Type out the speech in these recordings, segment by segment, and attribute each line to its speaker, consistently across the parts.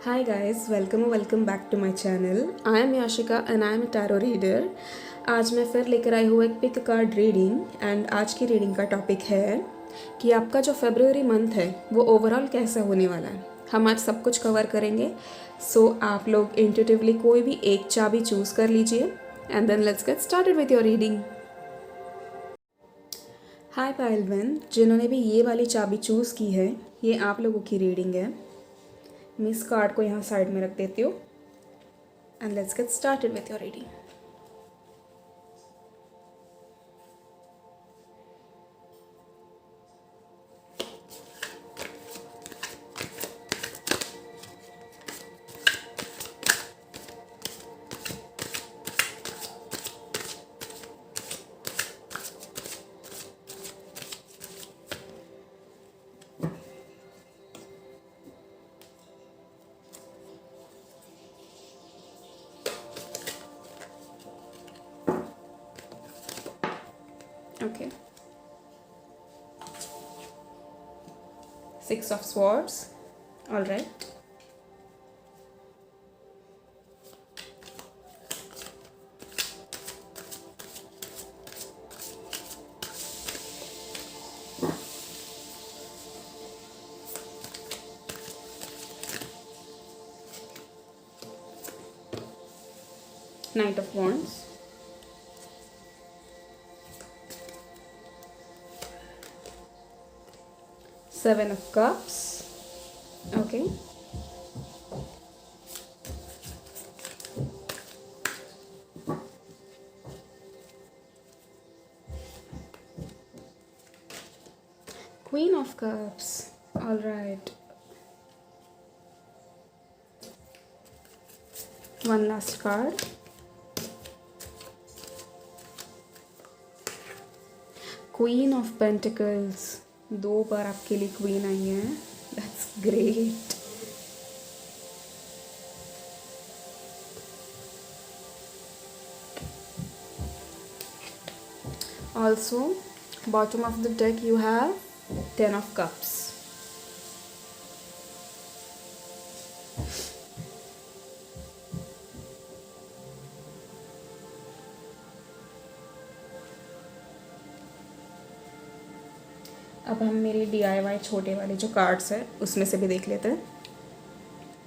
Speaker 1: Hi guys, welcome back to my channel. I am Yashika and I am a tarot reader. आज मैं फिर लेकर आई हूँ एक पिक कार्ड रीडिंग एंड आज की रीडिंग का टॉपिक है कि आपका जो फरवरी मंथ है वो ओवरऑल कैसा होने वाला है। हम आज सब कुछ कवर करेंगे। सो आप लोग इंट्यूटिवली कोई भी एक चाबी चूज़ कर लीजिए and then let's get started with your reading. Hi पायलवन, जिन्होंने भी ये वाली चाबी चूज़ की है, ये आप लोगों की रीडिंग है। मैं इस कार्ड को यहाँ साइड में रख देती हूँ and let's get started with your reading. Okay. Six of Swords. All right. Knight of Wands. Seven of Cups. Okay. Queen of Cups. All right. One last card. Queen of Pentacles. दो बार आपके लिए queen आई हैं. That's great. Also, bottom of the deck you have Ten of Cups. अब हम मेरी DIY छोटे वाले जो कार्ड्स है उसमें से भी देख लेते हैं.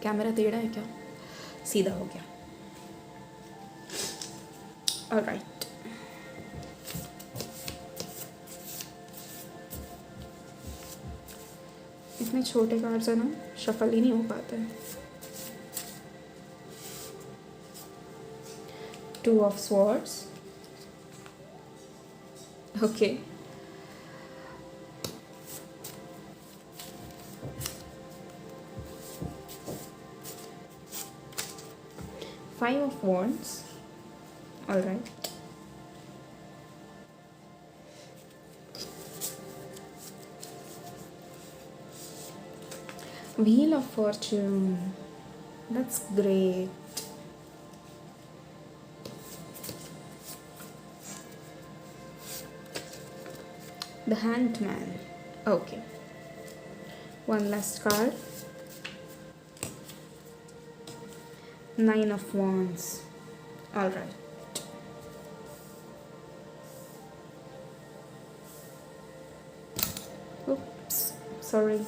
Speaker 1: क्या मेरा टेढ़ा है क्या? सीधा हो गया. ऑलराइट. इतने छोटे कार्ड्स है ना, शफल ही नहीं हो पाते. Two of Swords. Okay. Five of Wands. All right. Wheel of Fortune. That's great. The Hanged Man. Okay. One last card. Nine of Wands. All right. Oops. Sorry.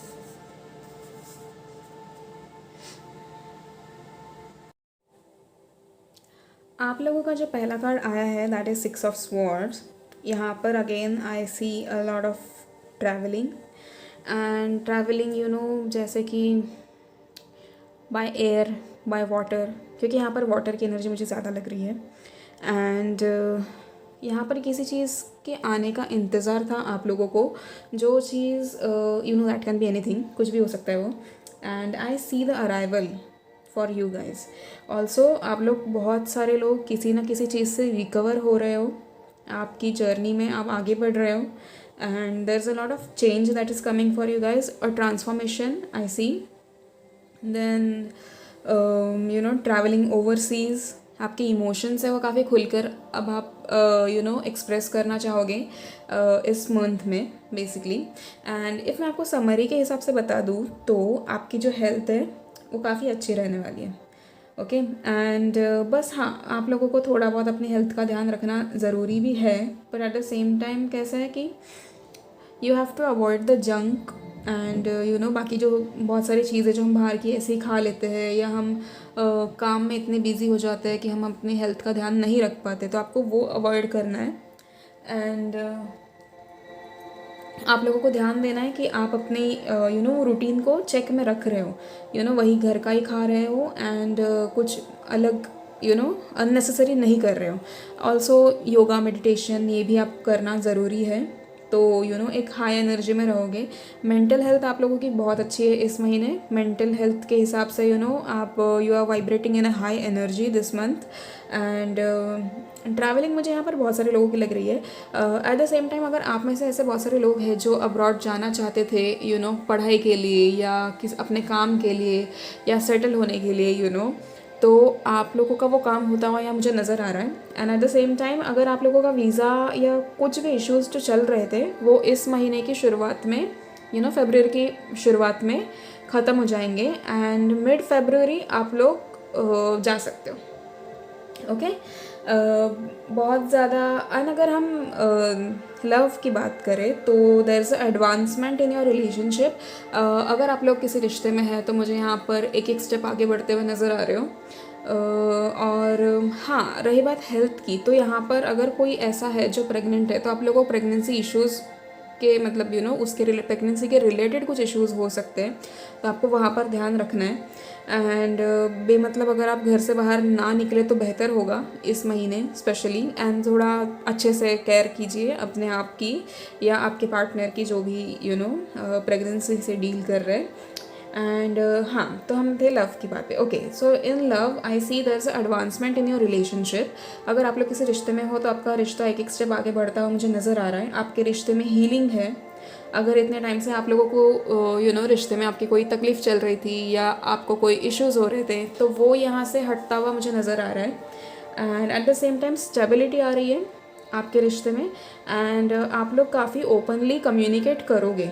Speaker 1: आप लोगों का जो पहला कार्ड आया है that is six of swords. यहाँ पर again I see a lot of travelling and travelling जैसे कि बाय एयर बाय वाटर, क्योंकि यहाँ पर वाटर की एनर्जी मुझे ज़्यादा लग रही है. एंड यहाँ पर किसी चीज़ के आने का इंतज़ार था आप लोगों को, जो चीज़ दैट कैन बी एनीथिंग, कुछ भी हो सकता है वो. And I see the arrival for you guys. Also आप लोग, बहुत सारे लोग किसी ना किसी चीज़ से रिकवर हो रहे हो, आपकी जर्नी में आप आगे बढ़ रहे हो. And there is a lot of change that is coming for you guys, और transformation I see. Then travelling overseas. आपके इमोशंस है वो काफ़ी खुलकर अब आप एक्सप्रेस करना चाहोगे इस मंथ में बेसिकली. एंड इफ़ मैं आपको समरी के हिसाब से बता दूँ तो आपकी जो हेल्थ है वो काफ़ी अच्छी रहने वाली है। ओके एंड बस हाँ, आप लोगों को थोड़ा बहुत अपनी हेल्थ का ध्यान रखना ज़रूरी भी है, पर एट द सेम टाइम कैसा है कि you have to avoid the junk and बाकी जो बहुत सारी चीज़ें जो हम बाहर की ऐसे ही खा लेते हैं, या हम काम में इतने बिजी हो जाते हैं कि हम अपनी हेल्थ का ध्यान नहीं रख पाते, तो आपको वो अवॉइड करना है। एंड आप लोगों को ध्यान देना है कि आप अपनी रूटीन को चेक में रख रहे हो, वही घर का ही खा रहे हो, एंड कुछ अलग अननेसेसरी नहीं कर रहे हो। ऑल्सो योगा मेडिटेशन ये भी आप करना ज़रूरी है, तो एक हाई एनर्जी में रहोगे। मेंटल हेल्थ आप लोगों की बहुत अच्छी है इस महीने। मेंटल हेल्थ के हिसाब से आप you are vibrating in a high energy this month. And travelling मुझे यहाँ पर बहुत सारे लोगों की लग रही है। एट द सेम टाइम अगर आप में से ऐसे बहुत सारे लोग हैं जो अब्रॉड जाना चाहते थे पढ़ाई के लिए, या किस अपने काम के लिए, या सेटल होने के लिए तो आप लोगों का वो काम होता हुआ यहाँ मुझे नज़र आ रहा है। And at the same time अगर आप लोगों का वीज़ा या कुछ भी इश्यूज़ जो चल रहे थे वो इस महीने की शुरुआत में फरवरी की शुरुआत में ख़त्म हो जाएंगे, एंड मिड फरवरी आप लोग जा सकते हो। ओके बहुत ज़्यादा। एंड अगर हम लव की बात करें तो there is advancement in your relationship. अगर आप लोग किसी रिश्ते में हैं तो मुझे यहाँ पर एक एक स्टेप आगे बढ़ते हुए नज़र आ रहे हो। और हाँ, रही बात हेल्थ की, तो यहाँ पर अगर कोई ऐसा है जो प्रेग्नेंट है तो आप लोगों को प्रेगनेंसी इश्यूज़ के मतलब उसके प्रेगनेंसी के रिलेटेड कुछ इश्यूज़ हो सकते हैं, तो आपको वहाँ पर ध्यान रखना है। एंड बेमतलब अगर आप घर से बाहर ना निकले तो बेहतर होगा इस महीने स्पेशली। एंड थोड़ा अच्छे से केयर कीजिए अपने आप की या आपके पार्टनर की, जो भी प्रेगनेंसी से डील कर रहे हैं। एंड हाँ, तो हम थे लव की बात पे। Okay, so in love I see there is advancement in your relationship. अगर आप लोग किसी रिश्ते में हो तो आपका रिश्ता एक एक स्टेप आगे बढ़ता हुआ मुझे नज़र आ रहा है। आपके रिश्ते में हीलिंग है। अगर इतने टाइम से आप लोगों को रिश्ते में आपकी कोई तकलीफ़ चल रही थी या आपको कोई इश्यूज़ हो रहे थे, तो वो यहाँ से हटता हुआ मुझे नज़र आ रहा है। And at the same time stability आ रही है आपके रिश्ते में, एंड आप लोग काफ़ी ओपनली कम्युनिकेट करोगे।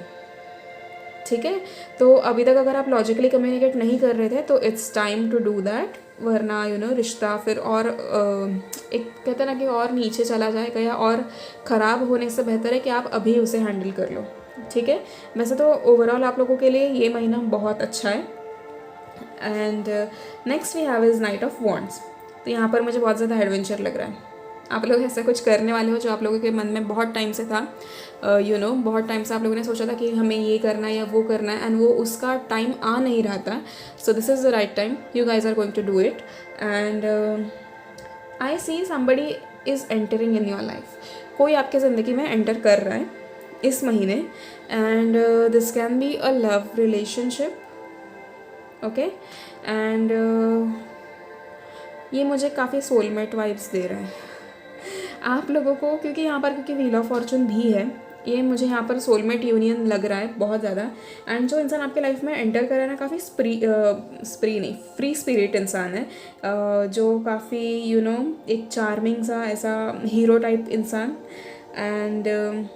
Speaker 1: ठीक है, तो अभी तक अगर आप लॉजिकली कम्युनिकेट नहीं कर रहे थे तो it's time to do that, वरना रिश्ता फिर और एक कहते हैं ना कि और नीचे चला जाएगा या और ख़राब होने से बेहतर है कि आप अभी उसे हैंडल कर लो। ठीक है, वैसे तो ओवरऑल आप लोगों के लिए ये महीना बहुत अच्छा है। And next we have is knight of wands. तो यहाँ पर मुझे बहुत ज़्यादा एडवेंचर लग रहा है। आप लोग ऐसा कुछ करने वाले हो जो आप लोगों के मन में बहुत टाइम से था। बहुत टाइम से आप लोगों ने सोचा था कि हमें ये करना है या वो करना है, एंड वो उसका टाइम आ नहीं रहा था। So this is the right time, you guys are going to do it. And I see somebody is entering in your life. कोई आपके ज़िंदगी में एंटर कर रहा है इस महीने, and this can be a love relationship. Okay, and ये मुझे काफ़ी सोलमेट वाइब्स दे रहे हैं आप लोगों को, क्योंकि यहाँ पर क्योंकि व्हील ऑफ फॉर्चून भी है, ये मुझे यहाँ पर सोलमेट यूनियन लग रहा है बहुत ज़्यादा। एंड जो इंसान आपके लाइफ में एंटर कर रहा है ना, काफ़ी फ्री स्पिरिट इंसान है, जो काफ़ी एक चार्मिंग सा ऐसा हीरो टाइप इंसान, एंड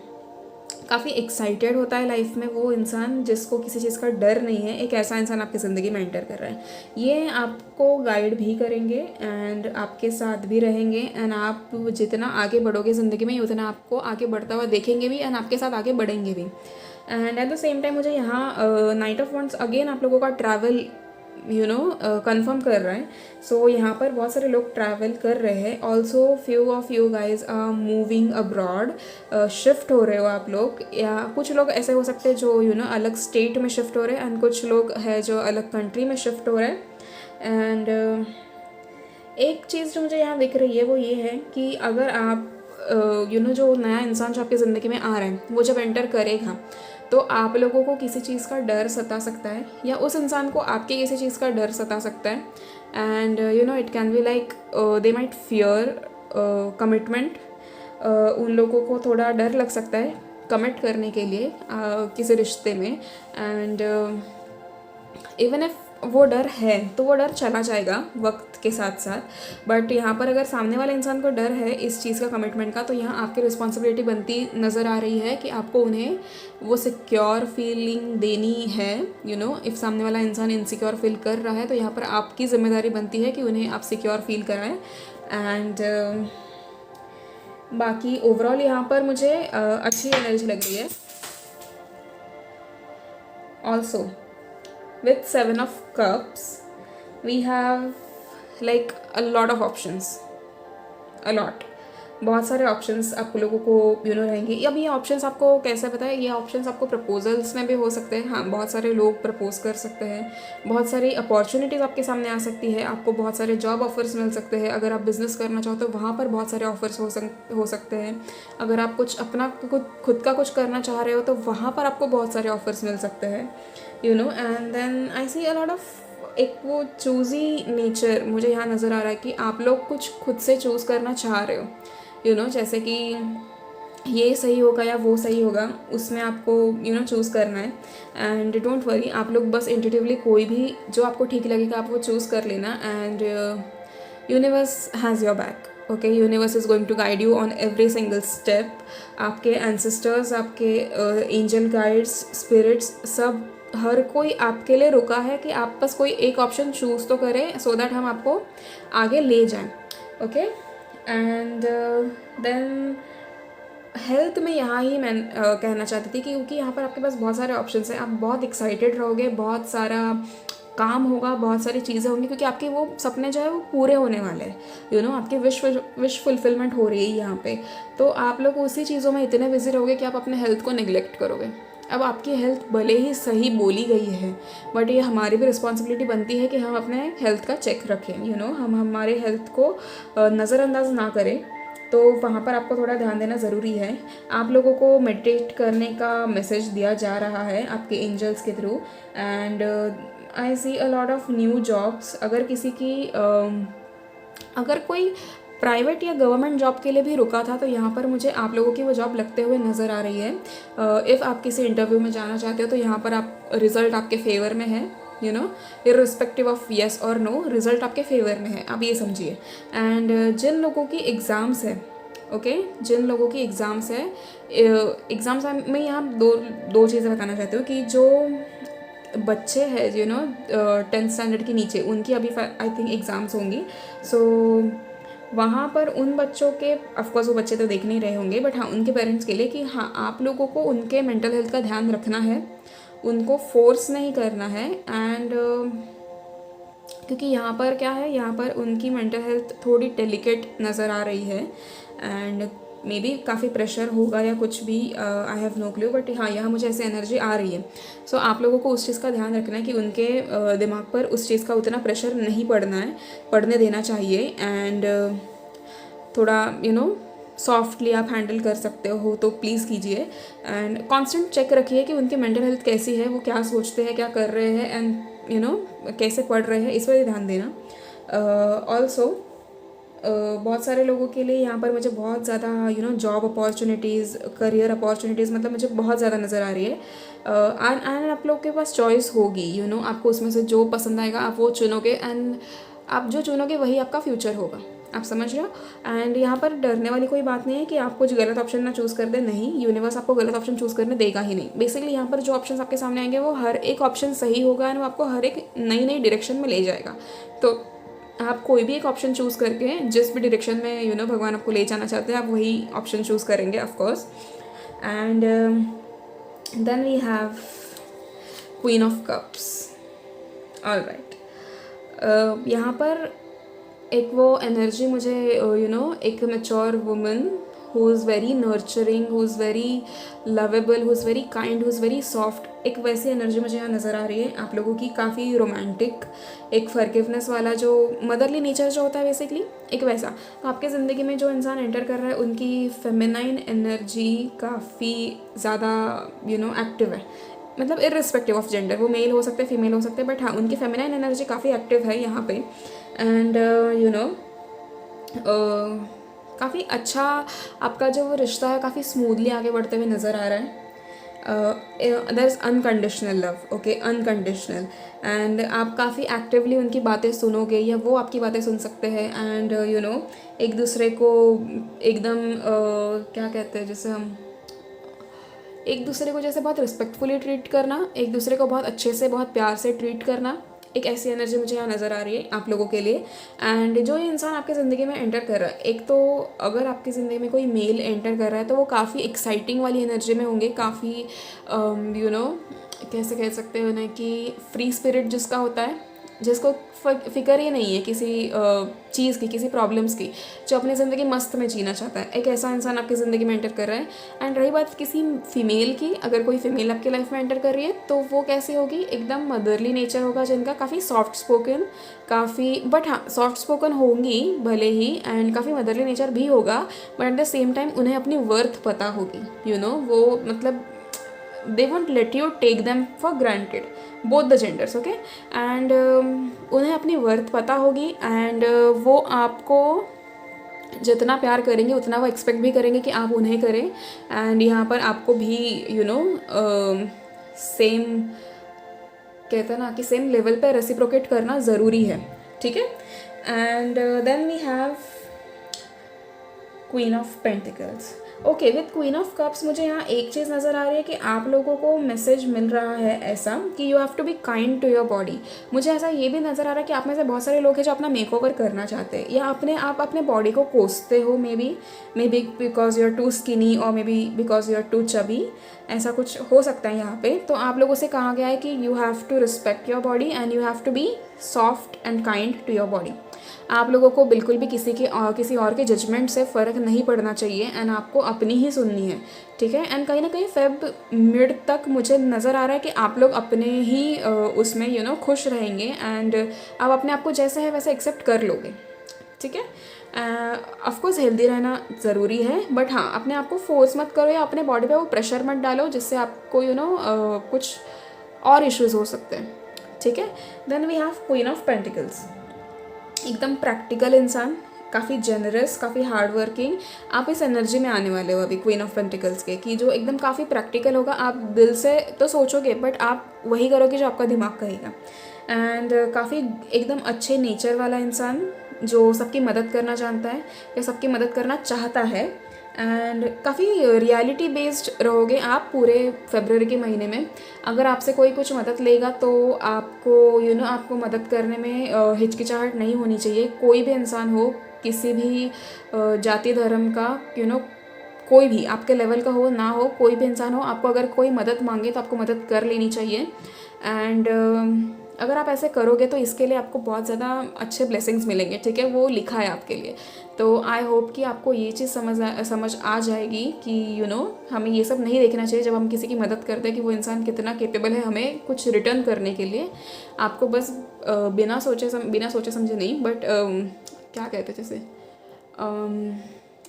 Speaker 1: काफ़ी एक्साइटेड होता है लाइफ में वो इंसान जिसको किसी चीज़ का डर नहीं है। एक ऐसा इंसान आपकी ज़िंदगी में एंटर कर रहा है। ये आपको गाइड भी करेंगे एंड आपके साथ भी रहेंगे, एंड आप जितना आगे बढ़ोगे ज़िंदगी में उतना आपको आगे बढ़ता हुआ देखेंगे भी, एंड आपके साथ आगे बढ़ेंगे भी। And at the same time मुझे यहाँ नाइट ऑफ वॉन्ड्स अगेन आप लोगों का ट्रैवल कंफर्म कर रहा है। सो यहाँ पर बहुत सारे लोग ट्रैवल कर रहे हैं। Also few of you guys are moving abroad, shift हो रहे हो आप लोग, या कुछ लोग ऐसे हो सकते हैं जो अलग स्टेट में शिफ्ट हो रहे हैं, एंड कुछ लोग हैं जो अलग कंट्री में शिफ्ट हो रहे हैं। एंड एक चीज़ जो मुझे यहाँ दिख रही है वो ये है कि अगर आप जो नया इंसान जो आपकी ज़िंदगी में आ रहा है वो जब एंटर करेगा तो आप लोगों को किसी चीज़ का डर सता सकता है, या उस इंसान को आपके किसी चीज़ का डर सता सकता है। And it can be like they might fear commitment. उन लोगों को थोड़ा डर लग सकता है कमिट करने के लिए किसी रिश्ते में। एंड इवन इफ वो डर है तो वो डर चला जाएगा वक्त के साथ साथ, बट यहाँ पर अगर सामने वाले इंसान को डर है इस चीज़ का, कमिटमेंट का, तो यहाँ आपकी रिस्पॉन्सिबिलिटी बनती नज़र आ रही है कि आपको उन्हें वो सिक्योर फीलिंग देनी है। यू नो, इफ़ सामने वाला इंसान इनसिक्योर फील कर रहा है तो यहाँ पर आपकी जिम्मेदारी बनती है कि उन्हें आप सिक्योर फील कराएं। एंड बाकी ओवरऑल यहाँ पर मुझे अच्छी एनर्जी लग रही है। Also with 7 of cups we have like a lot of options, a lot, बहुत सारे ऑप्शंस आप लोगों को रहेंगे। अब ये ऑप्शंस आपको कैसे पता है, ये ऑप्शंस आपको प्रपोजल्स में भी हो सकते हैं। हाँ, बहुत सारे लोग प्रपोज कर सकते हैं, बहुत सारी अपॉर्चुनिटीज़ आपके सामने आ सकती है, आपको बहुत सारे जॉब ऑफर्स मिल सकते हैं। अगर आप बिज़नेस करना चाहो तो वहाँ पर बहुत सारे ऑफर्स हो सकते हैं। अगर आप कुछ अपना खुद का कुछ करना चाह रहे हो तो वहाँ पर आपको बहुत सारे ऑफर्स मिल सकते हैं, and then I see a lot of एक वो चूज़ी नेचर मुझे यहाँ नज़र आ रहा है कि आप लोग कुछ खुद से चूज़ करना चाह रहे हो। जैसे कि ये सही होगा या वो सही होगा, उसमें आपको चूज़ करना है। एंड डोंट वरी, आप लोग बस इंट्यूटिवली कोई भी जो आपको ठीक लगेगा आप वो चूज़ कर लेना। And universe has your back. Okay, universe is going to guide you on every single step. आपके एंसेस्टर्स, आपके एंजल गाइड्स, स्पिरिट्स, सब हर कोई आपके लिए रुका है कि आप बस कोई एक ऑप्शन चूज़ तो करें सो दैट हम आपको आगे ले जाएं। ओके, एंड देन हेल्थ में यहाँ ही मैं कहना चाहती थी कि क्योंकि यहाँ पर आपके पास बहुत सारे ऑप्शंस हैं, आप बहुत एक्साइटेड रहोगे, बहुत सारा काम होगा, बहुत सारी चीज़ें होंगी, क्योंकि आपके वो सपने जो है वो पूरे होने वाले हैं। आपकी विश फुलफिलमेंट हो रही है यहाँ पे। तो आप लोग उसी चीज़ों में इतने बिजी रहोगे कि आप अपने हेल्थ को निगलेक्ट करोगे। अब आपकी हेल्थ भले ही सही बोली गई है, बट ये हमारी भी रिस्पॉन्सिबिलिटी बनती है कि हम अपने हेल्थ का चेक रखें। हम हमारे हेल्थ को नज़रअंदाज ना करें। तो वहाँ पर आपको थोड़ा ध्यान देना ज़रूरी है। आप लोगों को मेडिटेट करने का मैसेज दिया जा रहा है आपके एंजल्स के through. And I see a lot of new jobs. अगर किसी की अगर कोई प्राइवेट या गवर्नमेंट जॉब के लिए भी रुका था तो यहाँ पर मुझे आप लोगों की वो जॉब लगते हुए नज़र आ रही है। इफ़ आप किसी इंटरव्यू में जाना चाहते हो तो यहाँ पर आप रिज़ल्ट आपके फेवर में है। इर्रिस्पेक्टिव ऑफ येस और नो, रिज़ल्ट आपके फेवर में है, आप ये समझिए। एंड जिन लोगों की एग्ज़ाम्स है, जिन लोगों की एग्ज़ाम्स है, एग्ज़ाम्स में यहाँ दो चीज़ें बताना चाहती हूँ कि जो बच्चे हैं 10th स्टैंडर्ड के नीचे, उनकी अभी आई थिंक एग्ज़ाम्स होंगी। सो वहाँ पर उन बच्चों के, ऑफकोर्स वो बच्चे तो देख नहीं रहे होंगे, बट हाँ उनके पेरेंट्स के लिए कि हाँ आप लोगों को उनके मेंटल हेल्थ का ध्यान रखना है, उनको फोर्स नहीं करना है। एंड क्योंकि यहाँ पर क्या है, यहाँ पर उनकी मेंटल हेल्थ थोड़ी डेलिकेट नज़र आ रही है। एंड मे बी काफ़ी प्रेशर होगा या कुछ भी, I have no clue, but हाँ यहाँ मुझे ऐसी एनर्जी आ रही है। सो आप लोगों को उस चीज़ का ध्यान रखना है कि उनके दिमाग पर उस चीज़ का उतना प्रेशर नहीं पड़ने देना चाहिए। एंड थोड़ा सॉफ्टली आप हैंडल कर सकते हो तो प्लीज़ कीजिए। एंड कांस्टेंट चेक रखिए कि उनकी मेंटल हेल्थ कैसी है, वो क्या सोचते हैं, क्या कर रहे हैं, एंड कैसे पढ़ रहे हैं, इस पर ध्यान देना। ऑल्सो बहुत सारे लोगों के लिए यहाँ पर मुझे बहुत ज़्यादा जॉब अपॉर्चुनिटीज़, करियर अपॉर्चुनिटीज़, मतलब मुझे बहुत ज़्यादा नज़र आ रही है। एंड आप लोग के पास चॉइस होगी, आपको उसमें से जो पसंद आएगा आप वो चुनोगे। एंड आप जो चुनोगे वही आपका फ्यूचर होगा, आप समझ रहे हो। एंड यहाँ पर डरने वाली कोई बात नहीं है कि आप कुछ गलत ऑप्शन ना चूज़ कर दे, नहीं, यूनिवर्स आपको गलत ऑप्शन चूज़ करने देगा ही नहीं। बेसिकली यहाँ पर जो ऑप्शन आपके सामने आएंगे वो हर एक ऑप्शन सही होगा एंड वो आपको हर एक नई डायरेक्शन में ले जाएगा। तो आप कोई भी एक ऑप्शन चूज़ करके जिस भी डायरेक्शन में भगवान आपको ले जाना चाहते हैं, आप वही ऑप्शन चूज़ करेंगे of course. And then we have queen of cups. Alright, यहाँ पर एक वो एनर्जी मुझे एक mature woman who is very nurturing, who is very lovable, who is very kind, who is very soft, एक वैसी एनर्जी मुझे यहाँ नज़र आ रही है आप लोगों की। काफ़ी रोमांटिक, एक फॉरगिवनेस वाला, जो मदरली नेचर जो होता है बेसिकली, एक वैसा। तो आपके ज़िंदगी में जो इंसान एंटर कर रहा है उनकी फेमिनाइन एनर्जी काफ़ी ज़्यादा एक्टिव है, मतलब इर्रिस्पेक्टिव ऑफ जेंडर, वो मेल हो सकते हैं, फीमेल हो सकते हैं, बट हाँ उनकी फेमिनाइन एनर्जी काफ़ी एक्टिव है यहाँ पे। एंड काफ़ी अच्छा आपका जो वो रिश्ता है काफ़ी स्मूथली आगे बढ़ते हुए नज़र आ रहा है। There is unconditional love, okay, unconditional. And आप काफ़ी एक्टिवली उनकी बातें सुनोगे या वो आपकी बातें सुन सकते हैं। एंड एक दूसरे को एकदम क्या कहते हैं, जैसे हम एक दूसरे को जैसे बहुत रिस्पेक्टफुली ट्रीट करना, एक दूसरे को बहुत अच्छे से बहुत प्यार से ट्रीट करना, एक ऐसी एनर्जी मुझे यहाँ नज़र आ रही है आप लोगों के लिए। एंड जो ये इंसान आपकी ज़िंदगी में एंटर कर रहा है, एक तो अगर आपकी ज़िंदगी में कोई मेल एंटर कर रहा है तो वो काफ़ी एक्साइटिंग वाली एनर्जी में होंगे, काफ़ी कैसे कह सकते हैं उन्हें कि फ्री स्पिरिट जिसका होता है, जिसको फिक्र ही नहीं है किसी चीज़ की, किसी प्रॉब्लम्स की, जो अपनी ज़िंदगी मस्त में जीना चाहता है, एक ऐसा इंसान आपकी ज़िंदगी में एंटर कर रहा है। एंड रही बात किसी फीमेल की, अगर कोई फीमेल आपकी लाइफ में एंटर कर रही है तो वो कैसी होगी, एकदम मदरली नेचर होगा जिनका, काफ़ी सॉफ्ट स्पोकन, काफ़ी, बट हाँ सॉफ्ट स्पोकन होंगी भले ही, एंड काफ़ी मदरली नेचर भी होगा, but at the same time उन्हें अपनी वर्थ पता होगी, वो मतलब they won't let you take them for granted, both the genders, okay? and उन्हें अपनी वर्थ पता होगी, एंड वो आपको जितना प्यार करेंगे उतना वो एक्सपेक्ट भी करेंगे कि आप उन्हें करें। एंड यहाँ पर आपको भी सेम कहते हैं ना कि सेम लेवल पे रेसिप्रोकेट करना ज़रूरी है, ठीक है। And then we have queen of pentacles. Okay, with queen of cups मुझे यहाँ एक चीज़ नज़र आ रही है कि आप लोगों को मैसेज मिल रहा है ऐसा कि you have to be kind to your body. मुझे ऐसा ये भी नज़र आ रहा है कि आप में से बहुत सारे लोग हैं जो अपना मेकओवर करना चाहते हैं, या आप अपने बॉडी को कोसते हो, may be because you are too skinny, और may be because you are too chubby, ऐसा कुछ हो सकता है यहाँ पे। तो आप लोगों से कहा गया है कि you have to respect your body and you have to be soft and kind to your body. आप लोगों को बिल्कुल भी किसी और के जजमेंट से फ़र्क नहीं पड़ना चाहिए, एंड आपको अपनी ही सुननी है, ठीक है। एंड कहीं ना कहीं फेब मिड तक मुझे नज़र आ रहा है कि आप लोग अपने ही उसमें खुश रहेंगे, एंड आप अपने आप को जैसे है वैसे एक्सेप्ट कर लोगे, ठीक है। ऑफकोर्स हेल्दी रहना ज़रूरी है, बट हाँ अपने आप को फोर्स मत करो या अपने बॉडी पे वो प्रेशर मत डालो जिससे आपको कुछ और इश्यूज़ हो सकते हैं, ठीक है। Then we have queen of pentacles. एकदम प्रैक्टिकल इंसान, काफ़ी जेनरस, काफ़ी हार्ड वर्किंग, आप इस एनर्जी में आने वाले हो अभी क्वीन ऑफ पेंटिकल्स के, कि जो एकदम काफ़ी प्रैक्टिकल होगा। आप दिल से तो सोचोगे बट आप वही करोगे जो आपका दिमाग कहेगा। एंड काफ़ी एकदम अच्छे नेचर वाला इंसान जो सबकी मदद करना जानता है या सबकी मदद करना चाहता है। एंड काफ़ी रियलिटी बेस्ड रहोगे आप पूरे फरवरी के महीने में। अगर आपसे कोई कुछ मदद लेगा तो आपको आपको मदद करने में हिचकिचाहट नहीं होनी चाहिए। कोई भी इंसान हो, किसी भी जाति धर्म का, कोई भी आपके लेवल का हो ना हो, कोई भी इंसान हो, आपको अगर कोई मदद मांगे तो आपको मदद कर लेनी चाहिए। एंड अगर आप ऐसे करोगे तो इसके लिए आपको बहुत ज़्यादा अच्छे ब्लेसिंग्स मिलेंगे, ठीक है। वो लिखा है आपके लिए। तो आई होप कि आपको ये चीज़ समझ आ जाएगी कि हमें ये सब नहीं देखना चाहिए जब हम किसी की मदद करते हैं कि वो इंसान कितना केपेबल है हमें कुछ रिटर्न करने के लिए। आपको बस बिना सोचे समझे नहीं, बट क्या कहते हैं, जैसे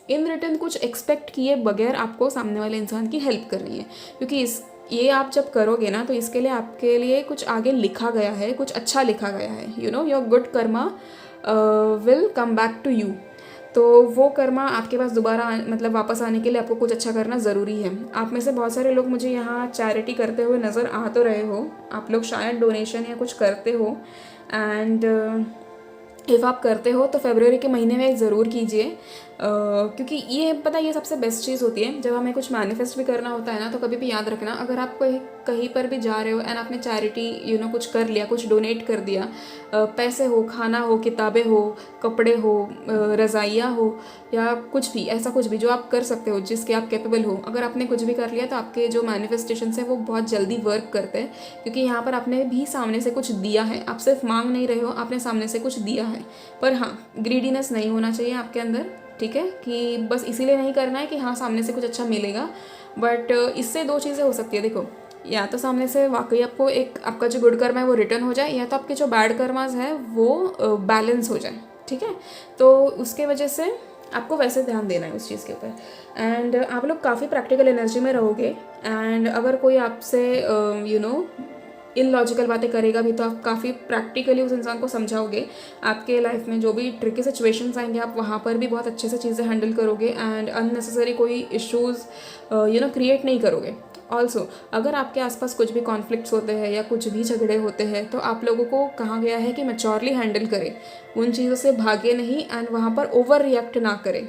Speaker 1: इन रिटर्न कुछ एक्सपेक्ट किए बगैर आपको सामने वाले इंसान की हेल्प करनी है, क्योंकि ये आप जब करोगे ना तो इसके लिए आपके लिए कुछ आगे लिखा गया है, कुछ अच्छा लिखा गया है। Your good karma will come back to you. तो वो कर्मा आपके पास दोबारा मतलब वापस आने के लिए आपको कुछ अच्छा करना ज़रूरी है। आप में से बहुत सारे लोग मुझे यहाँ चैरिटी करते हुए नज़र आ तो रहे हो। आप लोग शायद डोनेशन या कुछ करते हो, एंड इफ़ आप करते हो तो फरवरी के महीने में ज़रूर कीजिए, क्योंकि ये सबसे बेस्ट चीज़ होती है। जब हमें कुछ मैनिफेस्ट भी करना होता है ना, तो कभी भी याद रखना, अगर आप कहीं पर भी जा रहे हो एंड आपने चैरिटी कुछ कर लिया, कुछ डोनेट कर दिया, पैसे हो, खाना हो, किताबें हो, कपड़े हो, रज़ाइयाँ हो, या कुछ भी ऐसा कुछ भी जो आप कर सकते हो, जिसके आप कैपेबल हो, अगर आपने कुछ भी कर लिया तो आपके जो मैनिफेस्टेशन है वो बहुत जल्दी वर्क करते हैं, क्योंकि यहाँ पर आपने भी सामने से कुछ दिया है। आप सिर्फ मांग नहीं रहे हो, आपने सामने से कुछ दिया है। पर हाँ, ग्रीडीनेस नहीं होना चाहिए आपके अंदर, ठीक है, कि बस इसीलिए नहीं करना है कि हाँ सामने से कुछ अच्छा मिलेगा। बट इससे दो चीज़ें हो सकती है, देखो, या तो सामने से वाकई आपको आपका जो गुड कर्मा है वो रिटर्न हो जाए, या तो आपके जो बैड कर्माज है वो बैलेंस हो जाए, ठीक है। तो उसके वजह से आपको वैसे ध्यान देना है उस चीज़ के ऊपर। एंड आप लोग काफ़ी प्रैक्टिकल एनर्जी में रहोगे, एंड अगर कोई आपसे इलॉजिकल बातें करेगा भी तो आप काफ़ी प्रैक्टिकली उस इंसान को समझाओगे। आपके लाइफ में जो भी ट्रिकी सिचुएशंस आएंगे आप वहाँ पर भी बहुत अच्छे से चीज़ें हैंडल करोगे, एंड अननेसेसरी कोई इश्यूज़ क्रिएट नहीं करोगे। ऑल्सो अगर आपके आसपास कुछ भी कॉन्फ्लिक्ट्स होते हैं या कुछ भी झगड़े होते हैं तो आप लोगों को कहा गया है कि मैच्योरली हैंडल करें, उन चीज़ों से भागे नहीं एंड वहाँ पर ओवर रिएक्ट ना करें,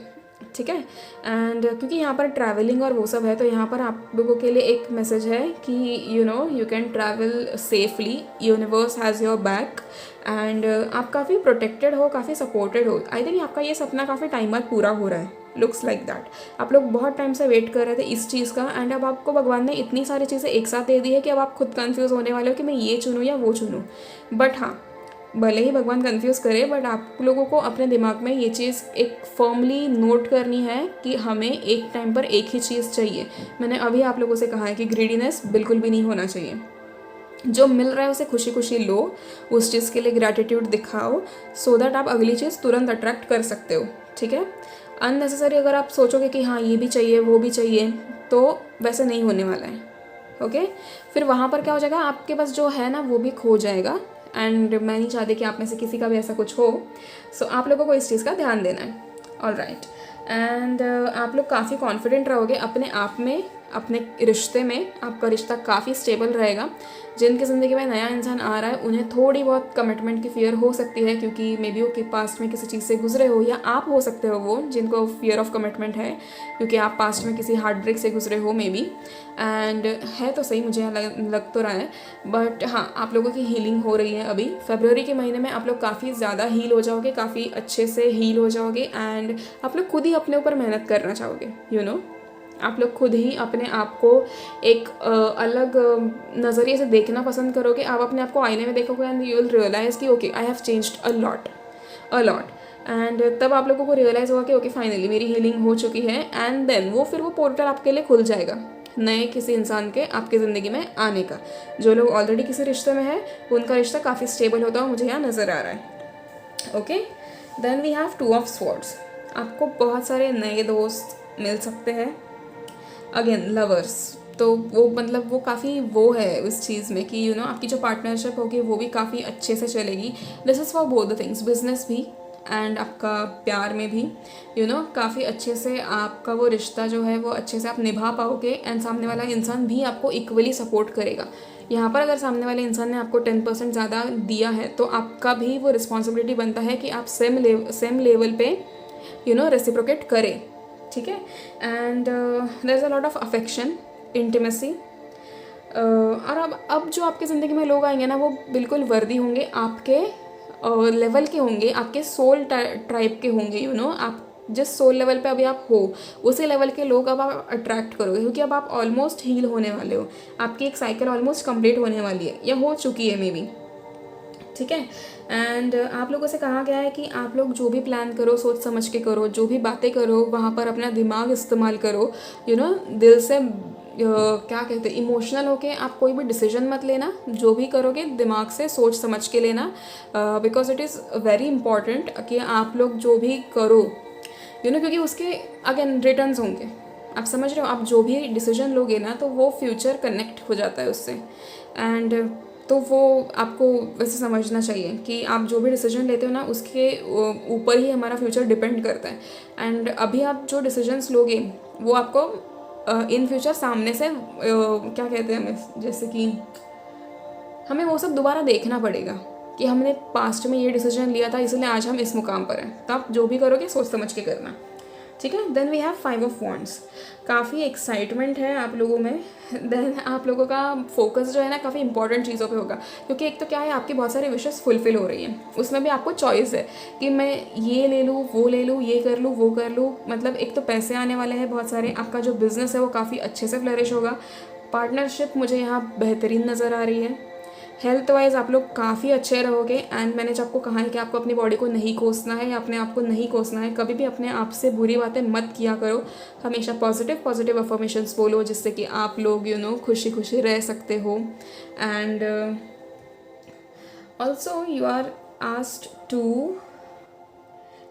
Speaker 1: ठीक है। एंड क्योंकि यहाँ पर ट्रैवलिंग और वो सब है तो यहाँ पर आप लोगों के लिए एक मैसेज है कि you can travel safely, universe has your back and आप काफ़ी प्रोटेक्टेड हो, काफ़ी सपोर्टेड हो। आई थिंक आपका ये सपना काफ़ी टाइम बाद पूरा हो रहा है, लुक्स लाइक दैट। आप लोग बहुत टाइम से वेट कर रहे थे इस चीज़ का एंड अब आपको भगवान ने इतनी सारी चीज़ें एक साथ दे दी है कि अब आप खुद कंफ्यूज होने वाले हो कि मैं ये चुनूँ या वो चुनूँ। बट हाँ, भले ही भगवान कंफ्यूज करे बट आप लोगों को अपने दिमाग में ये चीज़ एक फर्मली नोट करनी है कि हमें एक टाइम पर एक ही चीज़ चाहिए। मैंने अभी आप लोगों से कहा है कि ग्रीडीनेस बिल्कुल भी नहीं होना चाहिए। जो मिल रहा है उसे खुशी खुशी लो, उस चीज़ के लिए ग्रैटिट्यूड दिखाओ सो दैट आप अगली चीज़ तुरंत अट्रैक्ट कर सकते हो, ठीक है। अननेसेसरी अगर आप सोचोगे कि हाँ ये भी चाहिए वो भी चाहिए तो वैसे नहीं होने वाला है, ओके। फिर वहाँ पर क्या हो जाएगा, आपके पास जो है ना वो भी खो जाएगा एंड मैं नहीं चाहती कि आप में से किसी का भी ऐसा कुछ हो। सो आप लोगों को इस चीज़ का ध्यान देना है, ऑल राइट। एंड आप लोग काफ़ी कॉन्फिडेंट रहोगे अपने आप में, अपने रिश्ते में आपका रिश्ता काफ़ी स्टेबल रहेगा। जिनकी ज़िंदगी में नया इंसान आ रहा है उन्हें थोड़ी बहुत कमिटमेंट की फियर हो सकती है क्योंकि मे बी वो के पास्ट में किसी चीज़ से गुजरे हो, या आप हो सकते हो वो जिनको फियर ऑफ कमिटमेंट है क्योंकि आप पास्ट में किसी हार्ट ब्रेक से गुजरे हो मे बी। एंड है तो सही, मुझे लग तो रहा है बट हाँ, आप लोगों की हीलिंग हो रही है। अभी फरवरी के महीने में आप लोग काफ़ी ज़्यादा हील हो जाओगे, काफ़ी अच्छे से हील हो जाओगे एंड आप लोग खुद ही अपने ऊपर मेहनत करना चाहोगे, आप लोग खुद ही अपने आप को एक अलग नज़रिए से देखना पसंद करोगे। आप अपने आप को आईने में देखोगे एंड यू विल रियलाइज़ कि okay I have changed a lot and तब आप लोगों को रियलाइज़ होगा कि ओके फाइनली मेरी हीलिंग हो चुकी है एंड देन फिर वो पोर्टल आपके लिए खुल जाएगा नए किसी इंसान के आपकी ज़िंदगी में आने का। जो लोग ऑलरेडी किसी रिश्ते में है उनका रिश्ता काफ़ी स्टेबल होता है, मुझे यहाँ नज़र आ रहा है, okay. Then we have 2 of swords. आपको बहुत सारे नए दोस्त मिल सकते हैं, अगेन लवर्स, तो वो मतलब वो काफ़ी वो है उस चीज़ में कि आपकी जो पार्टनरशिप होगी वो भी काफ़ी अच्छे से चलेगी। This is for both the things, business भी एंड आपका प्यार में भी काफ़ी अच्छे से आपका वो रिश्ता जो है वो अच्छे से आप निभा पाओगे एंड सामने वाला इंसान भी आपको इक्वली सपोर्ट करेगा। यहाँ पर अगर सामने वाले इंसान ने आपको 10% ज़्यादा दिया है तो आपका भी वो रिस्पॉन्सिबिलिटी बनता है कि आप सेम लेवल पे रेसिप्रोकेट करें, ठीक है। And there is a lot of affection, intimacy. और अब जो आपकी ज़िंदगी में लोग आएंगे ना वो बिल्कुल वर्दी होंगे, आपके लेवल के होंगे, आपके सोल ट्राइब के होंगे। आप जिस सोल लेवल पे अभी आप हो उसी लेवल के लोग अब आप अट्रैक्ट करोगे क्योंकि अब आप ऑलमोस्ट हील होने वाले हो, आपकी एक साइकिल ऑलमोस्ट कंप्लीट होने वाली है या हो चुकी है मे बी, ठीक है। एंड आप लोगों से कहा गया है कि आप लोग जो भी प्लान करो सोच समझ के करो, जो भी बातें करो वहाँ पर अपना दिमाग इस्तेमाल करो, दिल से क्या कहते हैं इमोशनल होके आप कोई भी डिसीजन मत लेना, जो भी करोगे दिमाग से सोच समझ के लेना because it is very important कि आप लोग जो भी करो क्योंकि उसके अगेन रिटर्न्स होंगे। आप समझ रहे हो, आप जो भी डिसीजन लोगे ना तो वो फ्यूचर कनेक्ट हो जाता है उससे एंड तो वो आपको वैसे समझना चाहिए कि आप जो भी डिसीजन लेते हो ना उसके ऊपर ही हमारा फ्यूचर डिपेंड करता है। एंड अभी आप जो डिसीजंस लोगे वो आपको इन फ्यूचर सामने से क्या कहते हैं हमें, जैसे कि हमें वो सब दोबारा देखना पड़ेगा कि हमने पास्ट में ये डिसीजन लिया था इसलिए आज हम इस मुकाम पर हैं। तो आप जो भी करोगे सोच समझ के करना, ठीक है। Then we have 5 of wands. काफ़ी एक्साइटमेंट है आप लोगों में। देन आप लोगों का फोकस जो है ना काफ़ी इंपॉर्टेंट चीज़ों पे होगा क्योंकि एक तो क्या है आपकी बहुत सारी विशेस फुलफिल हो रही हैं, उसमें भी आपको चॉइस है कि मैं ये ले लूँ वो ले लूँ, ये कर लूँ वो कर लूँ। मतलब एक तो पैसे आने वाले हैं बहुत सारे, आपका जो बिज़नेस है वो काफ़ी अच्छे से फ्लरिश होगा, पार्टनरशिप मुझे यहाँ बेहतरीन नज़र आ रही है, हेल्थ वाइज आप लोग काफ़ी अच्छे रहोगे। एंड मैंने जब आपको कहा है कि आपको अपनी बॉडी को नहीं कोसना है या अपने आप को नहीं कोसना है, कभी भी अपने आप से बुरी बातें मत किया करो, हमेशा पॉजिटिव अफर्मेशंस बोलो जिससे कि आप लोग खुशी खुशी रह सकते हो। And also you are asked to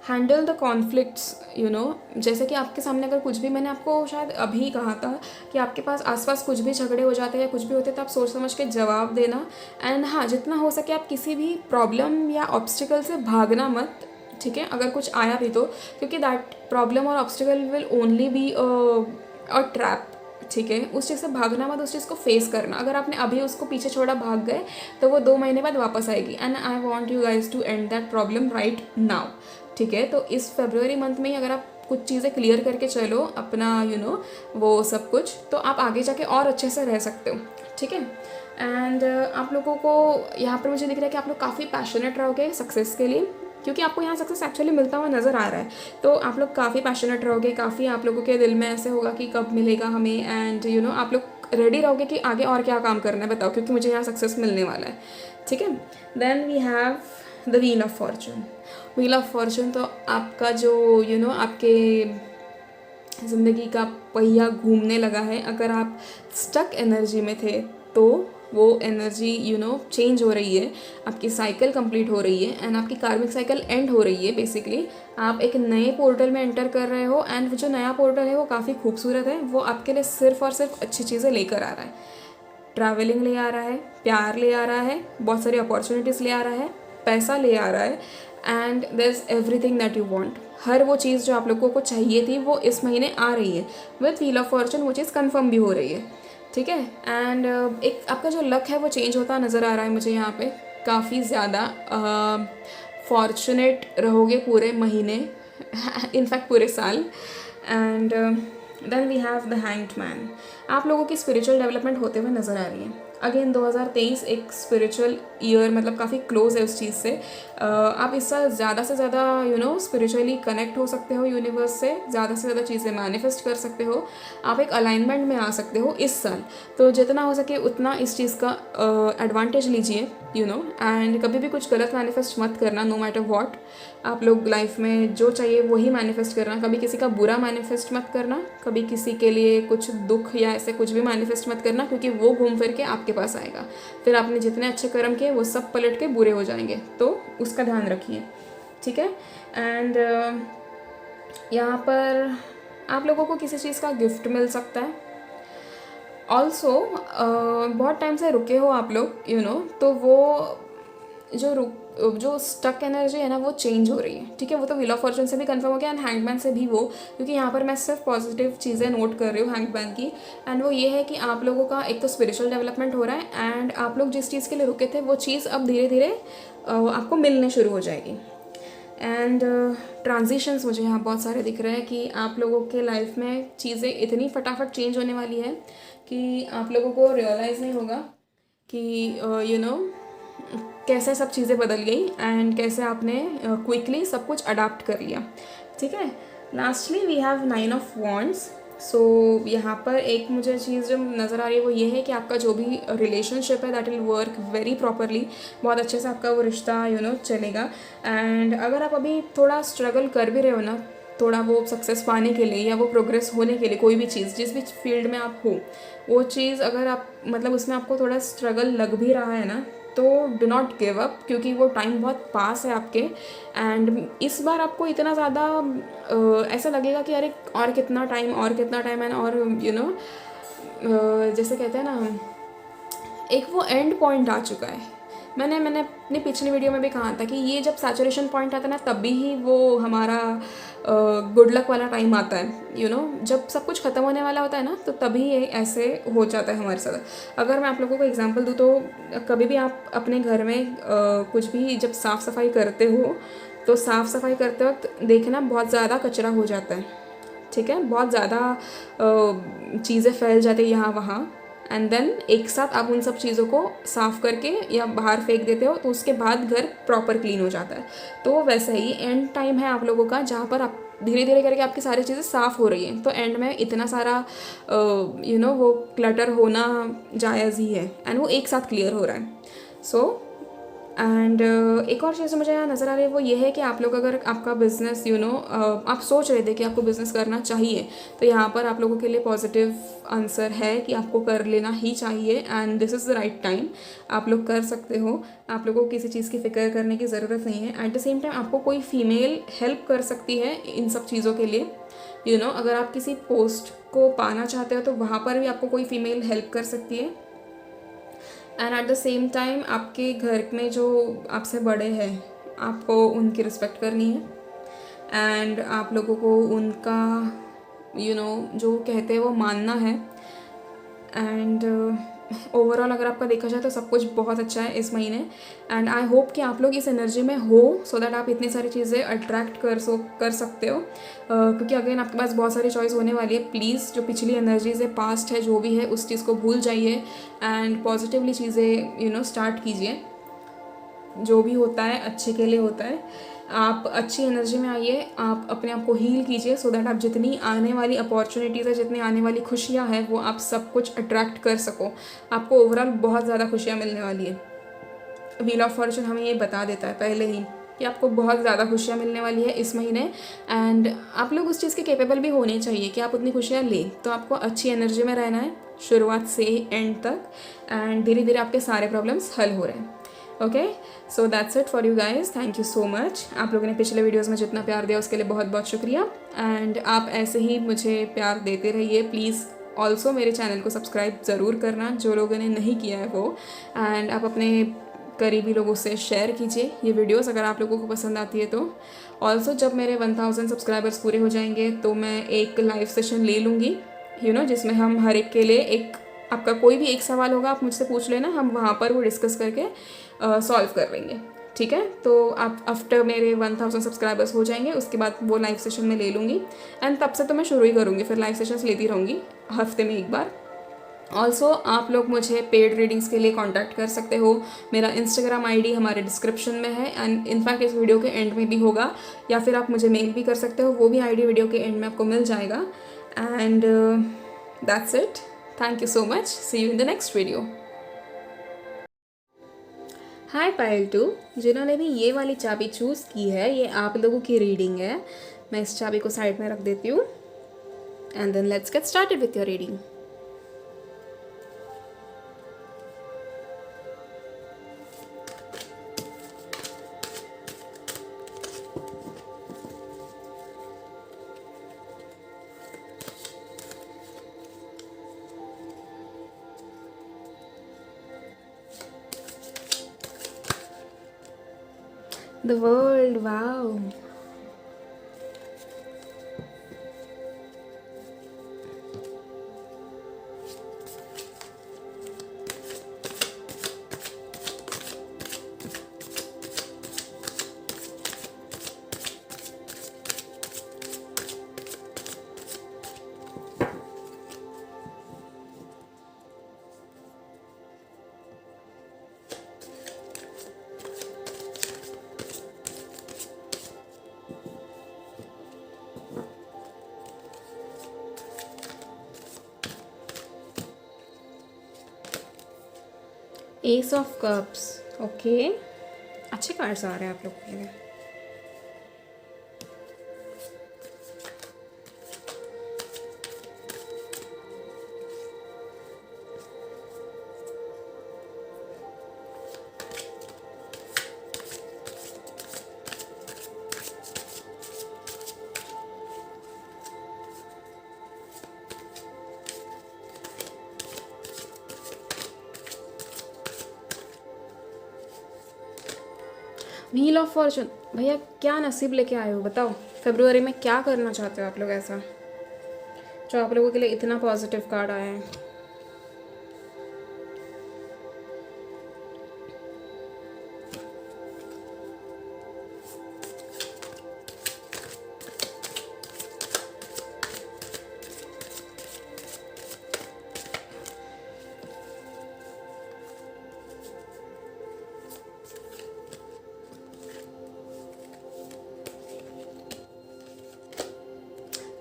Speaker 1: handle the conflicts जैसे कि आपके सामने अगर कुछ भी, मैंने आपको शायद अभी कहा था कि आपके पास आसपास कुछ भी झगड़े हो जाते हैं या कुछ भी होते हैं तो आप सोच समझ के जवाब देना। एंड हाँ, जितना हो सके आप किसी भी प्रॉब्लम या ऑब्स्टिकल से भागना मत, ठीक है, अगर कुछ आया भी तो, क्योंकि दैट प्रॉब्लम और obstacle will only be a trap, ठीक है, उस चीज़ से भागना मत, उस चीज़ को फेस करना। अगर आपने अभी उसको पीछे छोड़ा, भाग गए, तो वो 2 महीने बाद वापस आएगी। And I want you guys to end that problem right now, ठीक है। तो इस फेब्रुअरी मंथ में ही अगर आप कुछ चीज़ें क्लियर करके चलो अपना वो सब कुछ, तो आप आगे जाके और अच्छे से रह सकते हो, ठीक है। एंड आप लोगों को यहाँ पर मुझे दिख रहा है कि आप लोग काफ़ी पैशनेट रहोगे सक्सेस के लिए, क्योंकि आपको यहाँ सक्सेस एक्चुअली मिलता हुआ नज़र आ रहा है। तो आप लोग काफ़ी पैशनेट रहोगे, काफ़ी आप लोगों के दिल में ऐसे होगा कि कब मिलेगा हमें, एंड आप लोग रेडी रहोगे कि आगे और क्या काम करना है बताओ, क्योंकि मुझे यहाँ सक्सेस मिलने वाला है, ठीक है। Then we have the wheel of fortune. Wheel of fortune तो आपका जो आपके ज़िंदगी का पहिया घूमने लगा है। अगर आप स्टक एनर्जी में थे तो वो एनर्जी चेंज हो रही है, आपकी साइकिल कंप्लीट हो रही है, एंड आपकी कार्मिक साइकिल एंड हो रही है। बेसिकली आप एक नए पोर्टल में एंटर कर रहे हो, एंड जो नया पोर्टल है वो काफ़ी खूबसूरत है। वो आपके लिए सिर्फ और सिर्फ अच्छी चीज़ें लेकर आ रहा है। ट्रैवलिंग ले आ रहा है, प्यार ले आ रहा है, बहुत सारी अपॉर्चुनिटीज़ ले आ रहा है, पैसा ले आ रहा है, and there is everything that you want. हर वो चीज़ जो आप लोगों को चाहिए थी वो इस महीने आ रही है। विथ व्हील ऑफ फॉर्चून वो चीज़ कंफर्म भी हो रही है, ठीक है। एंड एक आपका जो लक है वो चेंज होता नज़र आ रहा है मुझे यहाँ पे। काफ़ी ज़्यादा फॉर्चुनेट रहोगे पूरे महीने, इनफैक्ट पूरे साल। And then we have the hanged man. आप लोगों की स्पिरिचुअल डेवलपमेंट होते हुए नज़र आ रही है। अगेन 2023 एक स्पिरिचुअल ईयर, मतलब काफ़ी क्लोज है उस चीज़ से। आप इस साल ज़्यादा से ज़्यादा स्पिरिचुअली कनेक्ट हो सकते हो यूनिवर्स से, ज़्यादा चीज़ें मैनिफेस्ट कर सकते हो, आप एक अलाइनमेंट में आ सकते हो इस साल। तो जितना हो सके उतना इस चीज़ का एडवांटेज लीजिए, एंड कभी भी कुछ गलत मैनिफेस्ट मत करना, नो मैटर वॉट। आप लोग लाइफ में जो चाहिए वही मैनिफेस्ट करना, कभी किसी का बुरा मैनिफेस्ट मत करना, कभी किसी के लिए कुछ दुख या ऐसे कुछ भी मैनिफेस्ट मत करना, क्योंकि वो घूम फिर के आपके पास आएगा। फिर आपने जितने अच्छे कर्म किए वो सब पलट के बुरे हो जाएंगे, तो उसका ध्यान रखिए, ठीक है। एंड यहाँ पर आप लोगों को किसी चीज़ का गिफ्ट मिल सकता है। ऑल्सो बहुत टाइम से रुके हो आप लोग, तो वो जो स्टक एनर्जी है ना वो चेंज हो रही है, ठीक है। वो तो व्हील ऑफ फॉर्चून से भी कंफर्म हो गया, एंड हैंगमैन से भी वो, क्योंकि यहाँ पर मैं सिर्फ पॉजिटिव चीज़ें नोट कर रही हूँ हैंगमैन की। एंड वो ये है कि आप लोगों का एक तो स्पिरिचुअल डेवलपमेंट हो रहा है, एंड आप लोग जिस चीज़ के लिए रुके थे वो चीज़ अब धीरे धीरे आपको मिलने शुरू हो जाएगी। एंड ट्रांजिशंस मुझे यहाँ बहुत सारे दिख रहे हैं कि आप लोगों के लाइफ में चीज़ें इतनी फटाफट चेंज होने वाली है कि आप लोगों को रियलाइज़ नहीं होगा कि कैसे सब चीज़ें बदल गई, एंड कैसे आपने क्विकली सब कुछ अडाप्ट कर लिया, ठीक है। Lastly we have 9 of wands. So यहाँ पर एक मुझे चीज़ जो नज़र आ रही है वो ये है कि आपका जो भी रिलेशनशिप है that will work very properly, बहुत अच्छे से आपका वो रिश्ता चलेगा। एंड अगर आप अभी थोड़ा स्ट्रगल कर भी रहे हो ना, थोड़ा वो सक्सेस पाने के लिए या वो प्रोग्रेस होने के लिए, कोई भी चीज़ जिस भी फील्ड में आप हो, वो चीज़ अगर आप मतलब उसमें आपको थोड़ा स्ट्रगल लग भी रहा है ना, तो डू नॉट गिव अप, क्योंकि वो टाइम बहुत पास है आपके। एंड इस बार आपको इतना ज़्यादा ऐसा लगेगा कि अरे और कितना टाइम है, और जैसे कहते हैं ना, एक वो एंड पॉइंट आ चुका है। मैंने अपनी पिछली वीडियो में भी कहा था कि ये जब सैचुरेशन पॉइंट आता है ना, तभी ही वो हमारा गुड लक वाला टाइम आता है। जब सब कुछ ख़त्म होने वाला होता है ना, तो तभी ये ऐसे हो जाता है हमारे साथ। अगर मैं आप लोगों को एग्जांपल दूँ तो कभी भी आप अपने घर में कुछ भी जब साफ़ सफाई करते हो, तो साफ़ सफाई करते वक्त देखना बहुत ज़्यादा कचरा हो जाता है, ठीक है। बहुत ज़्यादा चीज़ें फैल जाती है यहाँ वहाँ, एंड देन एक साथ आप उन सब चीज़ों को साफ़ करके या बाहर फेंक देते हो, तो उसके बाद घर प्रॉपर क्लीन हो जाता है। तो वैसे ही एंड टाइम है आप लोगों का, जहाँ पर आप धीरे धीरे करके आपकी सारी चीज़ें साफ़ हो रही हैं, तो एंड में इतना सारा वो क्लटर होना जायज़ ही है, एंड वो एक साथ क्लियर हो रहा है। सो एंड एक और चीज़ मुझे यहाँ नज़र आ रही है वो ये है कि आप लोग अगर आपका बिज़नेस आप सोच रहे थे कि आपको बिज़नेस करना चाहिए, तो यहाँ पर आप लोगों के लिए पॉजिटिव आंसर है कि आपको कर लेना ही चाहिए, and this is the right time. आप लोग कर सकते हो, आप लोगों को किसी चीज़ की फ़िक्र करने की ज़रूरत नहीं है। एट द सेम टाइम आपको कोई फीमेल हेल्प कर सकती है इन सब चीज़ों के लिए। अगर आप किसी पोस्ट को पाना चाहते हो तो वहाँ पर भी आपको कोई फीमेल हेल्प कर सकती है। And at the same time आपके घर में जो आपसे बड़े हैं, आपको उनकी रिस्पेक्ट करनी है, एंड आप लोगों को उनका जो कहते हैं वो मानना है। एंड ओवरऑल अगर आपका देखा जाए तो सब कुछ बहुत अच्छा है इस महीने। एंड आई होप कि आप लोग इस एनर्जी में हो सो दैट आप इतनी सारी चीज़ें अट्रैक्ट कर सकते हो, क्योंकि अगेन आपके पास बहुत सारी चॉइस होने वाली है। प्लीज़ जो पिछली एनर्जीज है, पास्ट है, जो भी है, उस चीज़ को भूल जाइए एंड पॉजिटिवली चीज़ें स्टार्ट कीजिए। जो भी होता है अच्छे के लिए होता है। आप अच्छी एनर्जी में आइए, आप अपने आप को हील कीजिए सो दैट आप जितनी आने वाली अपॉर्चुनिटीज़ है, जितनी आने वाली खुशियाँ हैं, वो आप सब कुछ अट्रैक्ट कर सको। आपको ओवरऑल बहुत ज़्यादा खुशियाँ मिलने वाली है। व्हील ऑफ फॉर्चून हमें ये बता देता है पहले ही कि आपको बहुत ज़्यादा खुशियाँ मिलने वाली है इस महीने। एंड आप लोग उस चीज़ के कैपेबल भी होने चाहिए कि आप उतनी खुशियाँ लें। तो आपको अच्छी एनर्जी में रहना है शुरुआत से एंड तक, एंड धीरे धीरे आपके सारे प्रॉब्लम्स हल हो रहे हैं। Okay, so that's it for you guys. Thank you so much. आप लोगों ने पिछले वीडियोज़ में जितना प्यार दिया उसके लिए बहुत बहुत शुक्रिया। एंड आप ऐसे ही मुझे प्यार देते रहिए प्लीज़। ऑल्सो मेरे चैनल को सब्सक्राइब ज़रूर करना जो लोगों ने नहीं किया है वो। एंड आप अपने करीबी लोगों से शेयर कीजिए ये वीडियोस अगर आप लोगों को पसंद आती है तो। ऑल्सो जब मेरे 1000 सब्सक्राइबर्स पूरे हो जाएंगे तो मैं एक लाइव सेशन ले लूँगी जिसमें हम हर एक के लिए आपका कोई भी एक सवाल होगा आप मुझसे पूछ लेना, हम वहाँ पर वो डिस्कस करके सॉल्व कर लेंगे। ठीक है, तो आप आफ्टर मेरे 1000 सब्सक्राइबर्स हो जाएंगे उसके बाद वो लाइव सेशन में ले लूँगी। एंड तब से तो मैं शुरू ही करूँगी, फिर लाइव सेशंस लेती रहूँगी हफ्ते में एक बार। ऑल्सो आप लोग मुझे पेड रीडिंग्स के लिए कांटेक्ट कर सकते हो। मेरा इंस्टाग्राम आईडी हमारे डिस्क्रिप्शन में है एंड इनफैक्ट इस वीडियो के एंड में भी होगा, या फिर आप मुझे मेल भी कर सकते हो, वो भी आईडी वीडियो के एंड में आपको मिल जाएगा। And that's it. Thank you so much. See you in the next video. Hi Payal to, जिन्होंने भी ये वाली चाबी चूज़ की है, ये आप लोगों की रीडिंग है। मैं इस चाबी को साइड में रख देती हूँ and then let's get started with your reading. The world, wow. Ace of cups, okay, अच्छे कार्ड्स आ रहे हैं आप लोग के लिए। व्हील ऑफ फॉर्चून, भैया क्या नसीब लेके आए हो बताओ। फरवरी में क्या करना चाहते हो आप लोग ऐसा जो आप लोगों के लिए इतना पॉजिटिव कार्ड आया है।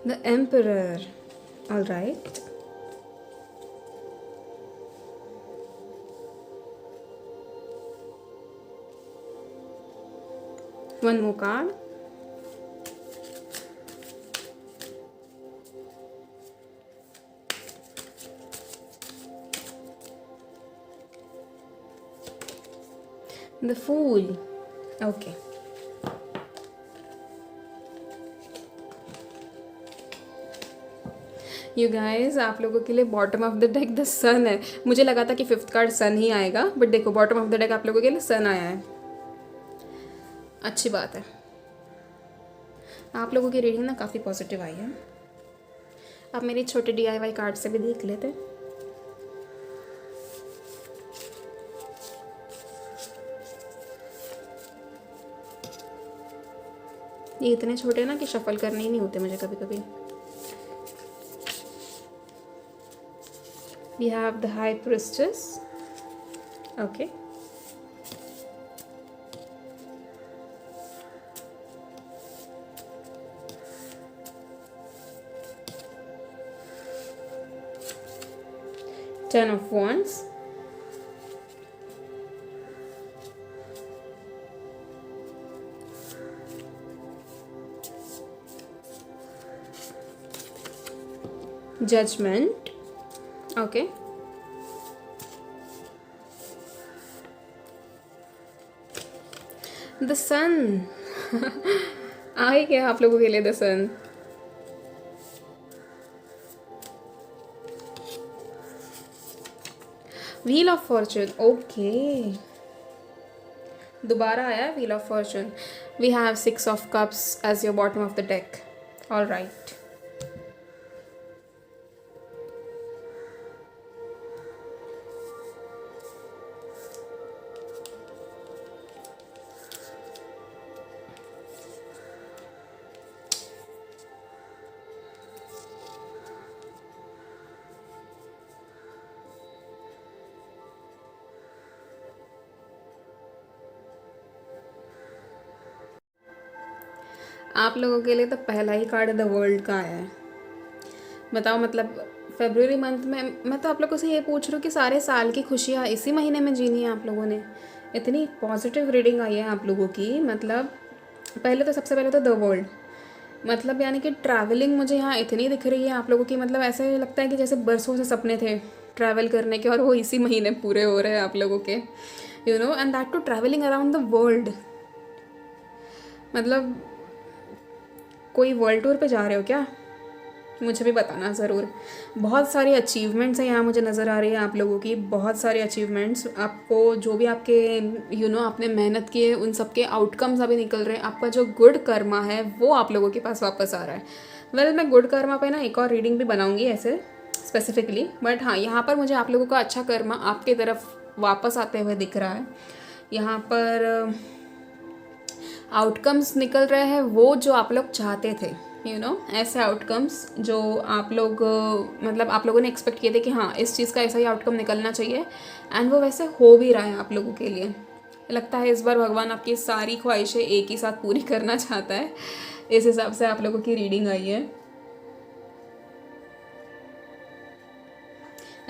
Speaker 1: The Emperor, all right. One more card. The Fool, okay. You guys, आप लोगों के लिए bottom of the deck the sun है। मुझे लगा था कि फिफ्थ कार्ड सन ही आएगा, बट देखो बॉटम ऑफ द डेक आप लोगों के लिए सन आया है। अच्छी बात है, आप लोगों की रीडिंग ना काफ़ी पॉजिटिव आई है। आप मेरी छोटे DIY कार्ड से भी देख लेते। ये इतने छोटे ना कि शफल करने ही नहीं होते मुझे कभी कभी। We have the high priestess. Okay, Ten of Wands, Judgment, okay, the Sun। आ ही गया आप लोगों के लिए the Sun. Wheel of fortune, okay, दोबारा आया wheel of fortune. We have 6 of cups as your bottom of the deck. All right, आप लोगों के लिए तो पहला ही कार्ड द वर्ल्ड का आया है। बताओ, मतलब फरवरी मंथ में मैं तो आप लोगों से ये पूछ रही हूँ कि सारे साल की खुशियाँ इसी महीने में जीनी है आप लोगों ने। इतनी पॉजिटिव रीडिंग आई है आप लोगों की। मतलब पहले तो सबसे पहले तो द वर्ल्ड, मतलब यानी कि ट्रैवलिंग मुझे यहाँ इतनी दिख रही है आप लोगों की। मतलब ऐसे लगता है कि जैसे बरसों से सपने थे ट्रैवल करने के, और वो इसी महीने पूरे हो रहे हैं आप लोगों के, you know, and that too travelling around the world. मतलब कोई वर्ल्ड टूर पे जा रहे हो क्या? मुझे भी बताना ज़रूर। बहुत सारी अचीवमेंट्स हैं यहाँ मुझे नज़र आ रही है आप लोगों की, बहुत सारे अचीवमेंट्स। आपको जो भी आपके आपने मेहनत की है उन सब के आउटकम्स अभी निकल रहे हैं। आपका जो गुड कर्मा है वो आप लोगों के पास वापस आ रहा है। मैं गुड कर्मा पे ना एक और रीडिंग भी बनाऊँगी ऐसे स्पेसिफिकली, बट हाँ, यहाँ पर मुझे आप लोगों का अच्छा कर्मा आपके तरफ वापस आते हुए दिख रहा है। यहाँ पर आउटकम्स निकल रहे हैं वो जो आप लोग चाहते थे, ऐसे आउटकम्स जो आप लोग मतलब आप लोगों ने एक्सपेक्ट किए थे कि हाँ इस चीज़ का ऐसा ही आउटकम निकलना चाहिए, एंड वो वैसे हो भी रहा है आप लोगों के लिए। लगता है इस बार भगवान आपकी सारी ख्वाहिशें एक ही साथ पूरी करना चाहता है। इस हिसाब से आप लोगों की रीडिंग आई है।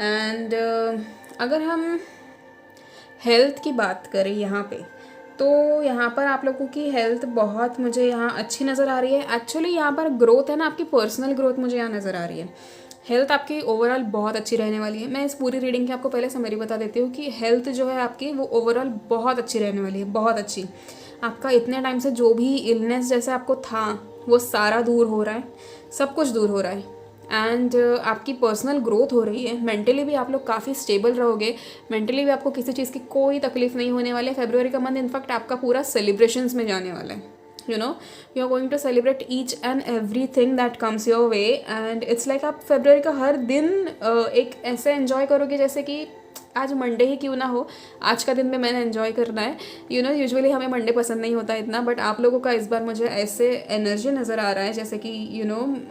Speaker 1: एंड अगर हम हेल्थ की बात करें यहाँ पे, तो यहाँ पर आप लोगों की हेल्थ बहुत मुझे यहाँ अच्छी नज़र आ रही है। एक्चुअली यहाँ पर ग्रोथ है ना, आपकी पर्सनल ग्रोथ मुझे यहाँ नज़र आ रही है। हेल्थ आपकी ओवरऑल बहुत अच्छी रहने वाली है। मैं इस पूरी रीडिंग की आपको पहले समरी बता देती हूँ कि हेल्थ जो है आपकी वो ओवरऑल बहुत अच्छी रहने वाली है, बहुत अच्छी। आपका इतने टाइम से जो भी इलनेस जैसे आपको था वो सारा दूर हो रहा है, सब कुछ दूर हो रहा है। एंड आपकी पर्सनल ग्रोथ हो रही है। मेंटली भी आप लोग काफ़ी स्टेबल रहोगे। मेंटली भी आपको किसी चीज़ की कोई तकलीफ नहीं होने वाली है। फेब्रुवरी का मंथ इनफैक्ट आपका पूरा सेलिब्रेशंस में जाने वाला है। You are going to celebrate each and every thing that comes your way, and it's like आप फेब्रुवरी का हर दिन एक ऐसे एन्जॉय करोगे जैसे कि आज मंडे ही क्यों ना हो, आज का दिन में मैंने एंजॉय करना है। यूजुअली हमें मंडे पसंद नहीं होता इतना, बट आप लोगों का इस बार मुझे ऐसे एनर्जी नज़र आ रहा है जैसे कि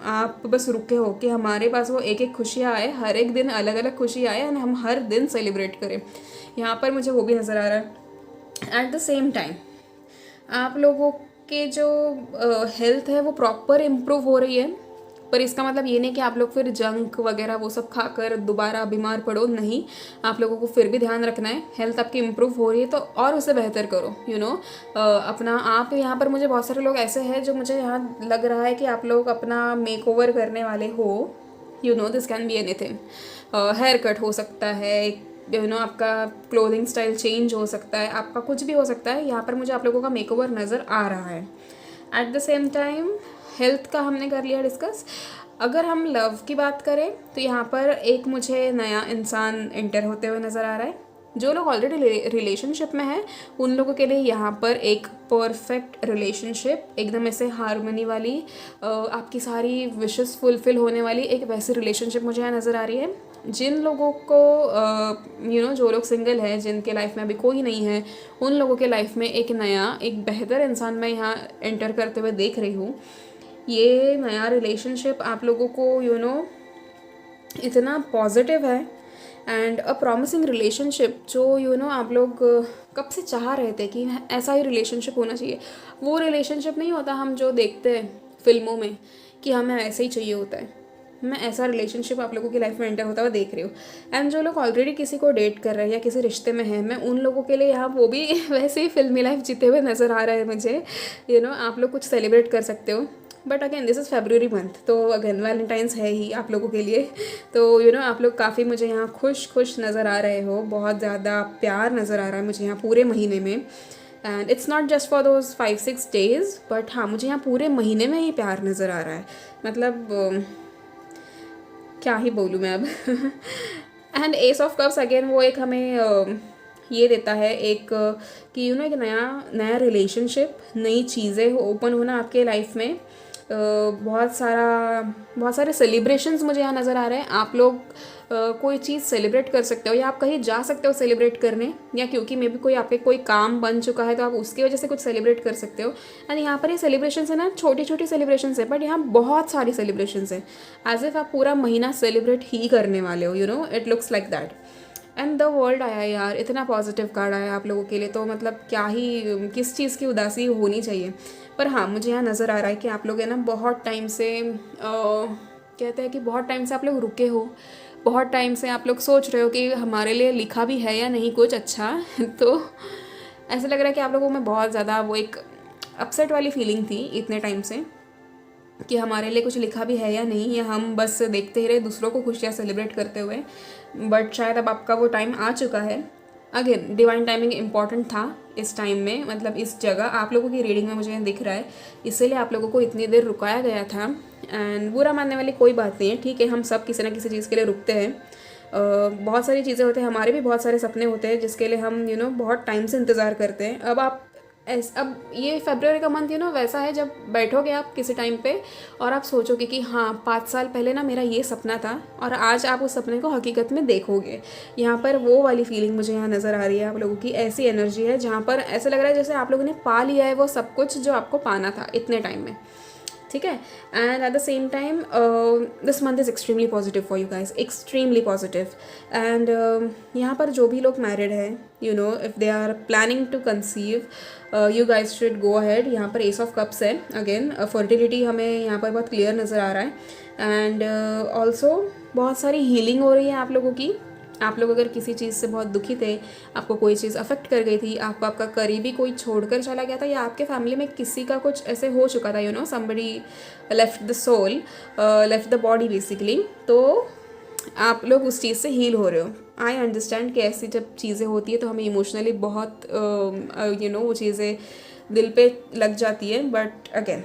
Speaker 1: आप बस रुके हो कि हमारे पास वो एक एक खुशियाँ आए, हर एक दिन अलग अलग खुशी आए, एंड हम हर दिन सेलिब्रेट करें। यहाँ पर मुझे वो भी नज़र आ रहा है। एट द सेम टाइम आप लोगों के जो हेल्थ है वो प्रॉपर इम्प्रूव हो रही है, पर इसका मतलब ये नहीं कि आप लोग फिर जंक वगैरह वो सब खाकर दोबारा बीमार पड़ो, नहीं। आप लोगों को फिर भी ध्यान रखना है। हेल्थ आपकी इम्प्रूव हो रही है तो और उसे बेहतर करो, अपना आप। यहाँ पर मुझे बहुत सारे लोग ऐसे हैं जो मुझे यहाँ लग रहा है कि आप लोग अपना मेक ओवर करने वाले हो। This can be anything. Haircut हो सकता है, आपका क्लोथिंग स्टाइल चेंज हो सकता है, आपका कुछ भी हो सकता है। यहाँ पर मुझे आप लोगों का मेकओवर नज़र आ रहा है। Eight the same time health का हमने कर लिया डिस्कस। अगर हम लव की बात करें तो यहाँ पर एक मुझे नया इंसान एंटर होते हुए नज़र आ रहा है। जो लोग ऑलरेडी रिलेशनशिप में हैं उन लोगों के लिए यहाँ पर एक परफेक्ट रिलेशनशिप, एकदम ऐसे हारमोनी वाली, आपकी सारी विशेस फुलफिल होने वाली एक वैसी रिलेशनशिप मुझे यहाँ नज़र आ रही है। जिन लोगों को जो लोग सिंगल हैं, जिनके लाइफ में अभी कोई नहीं है, उन लोगों के लाइफ में एक नया, एक बेहतर इंसान मैं यहाँ एंटर करते हुए देख रही हूँ। ये नया रिलेशनशिप आप लोगों को इतना पॉजिटिव है एंड अ प्रॉमिसिंग रिलेशनशिप, जो आप लोग कब से चाह रहे थे कि ऐसा ही रिलेशनशिप होना चाहिए। वो रिलेशनशिप नहीं होता हम जो देखते हैं फिल्मों में कि हमें ऐसे ही चाहिए होता है। मैं ऐसा रिलेशनशिप आप लोगों की लाइफ में एंटर होता हुआ देख रही हूँ। एंड जो लोग ऑलरेडी किसी को डेट कर रहे हैं या किसी रिश्ते में हैं, मैं उन लोगों के लिए यहाँ वो भी वैसे ही फिल्मी लाइफ जीते हुए नज़र आ रहा है मुझे। आप लोग कुछ सेलिब्रेट कर सकते हो। But again this is February month, तो अगेन वैलेंटाइंस है ही आप लोगों के लिए। तो आप लोग काफ़ी मुझे यहाँ खुश नज़र आ रहे हो, बहुत ज़्यादा प्यार नज़र आ रहा है मुझे यहाँ पूरे महीने में। And it's not just for those 5-6 days, but हाँ, मुझे यहाँ पूरे महीने में ही प्यार नज़र आ रहा है। मतलब क्या ही बोलूँ मैं अब। And S of cups again वो एक हमें ये देता है एक कि एक नया रिलेशनशिप, नई चीज़ें ओपन होना आपके लाइफ में। बहुत सारे सेलिब्रेशंस मुझे यहाँ नज़र आ रहे हैं। आप लोग कोई चीज़ सेलिब्रेट कर सकते हो या आप कहीं जा सकते हो सेलिब्रेट करने, या क्योंकि मे बी कोई काम बन चुका है तो आप उसकी वजह से कुछ सेलिब्रेट कर सकते हो। एंड यहाँ पर ये सेलिब्रेशंस है ना, छोटी छोटी सेलिब्रेशंस है, बट यहाँ बहुत सारी सेलिब्रेशंस है, एज इफ आप पूरा महीना सेलिब्रेट ही करने वाले हो। It looks like that. And the world आया यार, इतना पॉजिटिव कार्ड आया आप लोगों के लिए, तो मतलब क्या ही, किस चीज़ की उदासी होनी चाहिए। पर हाँ, मुझे यहाँ नज़र आ रहा है कि आप लोग है ना बहुत टाइम से कहते हैं कि बहुत टाइम से आप लोग रुके हो, बहुत टाइम से आप लोग सोच रहे हो कि हमारे लिए लिखा भी है या नहीं कुछ अच्छा। तो ऐसा लग रहा है कि आप लोगों में बहुत ज़्यादा वो एक अपसेट वाली फीलिंग थी इतने टाइम से कि हमारे लिए कुछ लिखा भी है या नहीं, या हम बस देखते ही रहे दूसरों को खुशियाँ सेलिब्रेट करते हुए। बट शायद अब आपका वो टाइम आ चुका है। अगेन डिवाइन टाइमिंग इम्पॉर्टेंट था इस टाइम में, मतलब इस जगह आप लोगों की रीडिंग में मुझे दिख रहा है, इसीलिए आप लोगों को इतनी देर रुकाया गया था। एंड बुरा मानने वाली कोई बात नहीं है, ठीक है, हम सब किसी ना किसी चीज़ के लिए रुकते हैं। बहुत सारी चीज़ें होते हैं, हमारे भी बहुत सारे सपने होते हैं जिसके लिए हम बहुत टाइम से इंतज़ार करते हैं। अब ये फेब्रुअरी का मंथ वैसा है जब बैठोगे आप किसी टाइम पे और आप सोचोगे कि हाँ 5 साल पहले ना मेरा ये सपना था, और आज आप उस सपने को हकीकत में देखोगे। यहाँ पर वो वाली फीलिंग मुझे यहाँ नज़र आ रही है। आप लोगों की ऐसी एनर्जी है जहाँ पर ऐसा लग रहा है जैसे आप लोगों ने पा लिया है वो सब कुछ जो आपको पाना था इतने टाइम में, ठीक है। And at the same time this month is extremely positive for you guys, extremely positive. And यहाँ पर जो भी लोग मैरिड हैं, if they are planning to conceive, you guys should go ahead. यहाँ पर एस ऑफ कप्स है, again fertility हमें यहाँ पर बहुत क्लियर नज़र आ रहा है। एंड ऑल्सो बहुत सारी हीलिंग हो रही है आप लोगों की। आप लोग अगर किसी चीज़ से बहुत दुखी थे, आपको कोई चीज़ अफेक्ट कर गई थी, आपको आपका करीबी कोई छोड़कर चला गया था, या आपके फैमिली में किसी का कुछ ऐसे हो चुका था, somebody left the soul, left the body basically, तो आप लोग उस चीज़ से हील हो रहे हो। आई अंडरस्टैंड कि ऐसी जब चीज़ें होती है तो हमें इमोशनली बहुत वो चीज़ें दिल पे लग जाती है, बट अगेन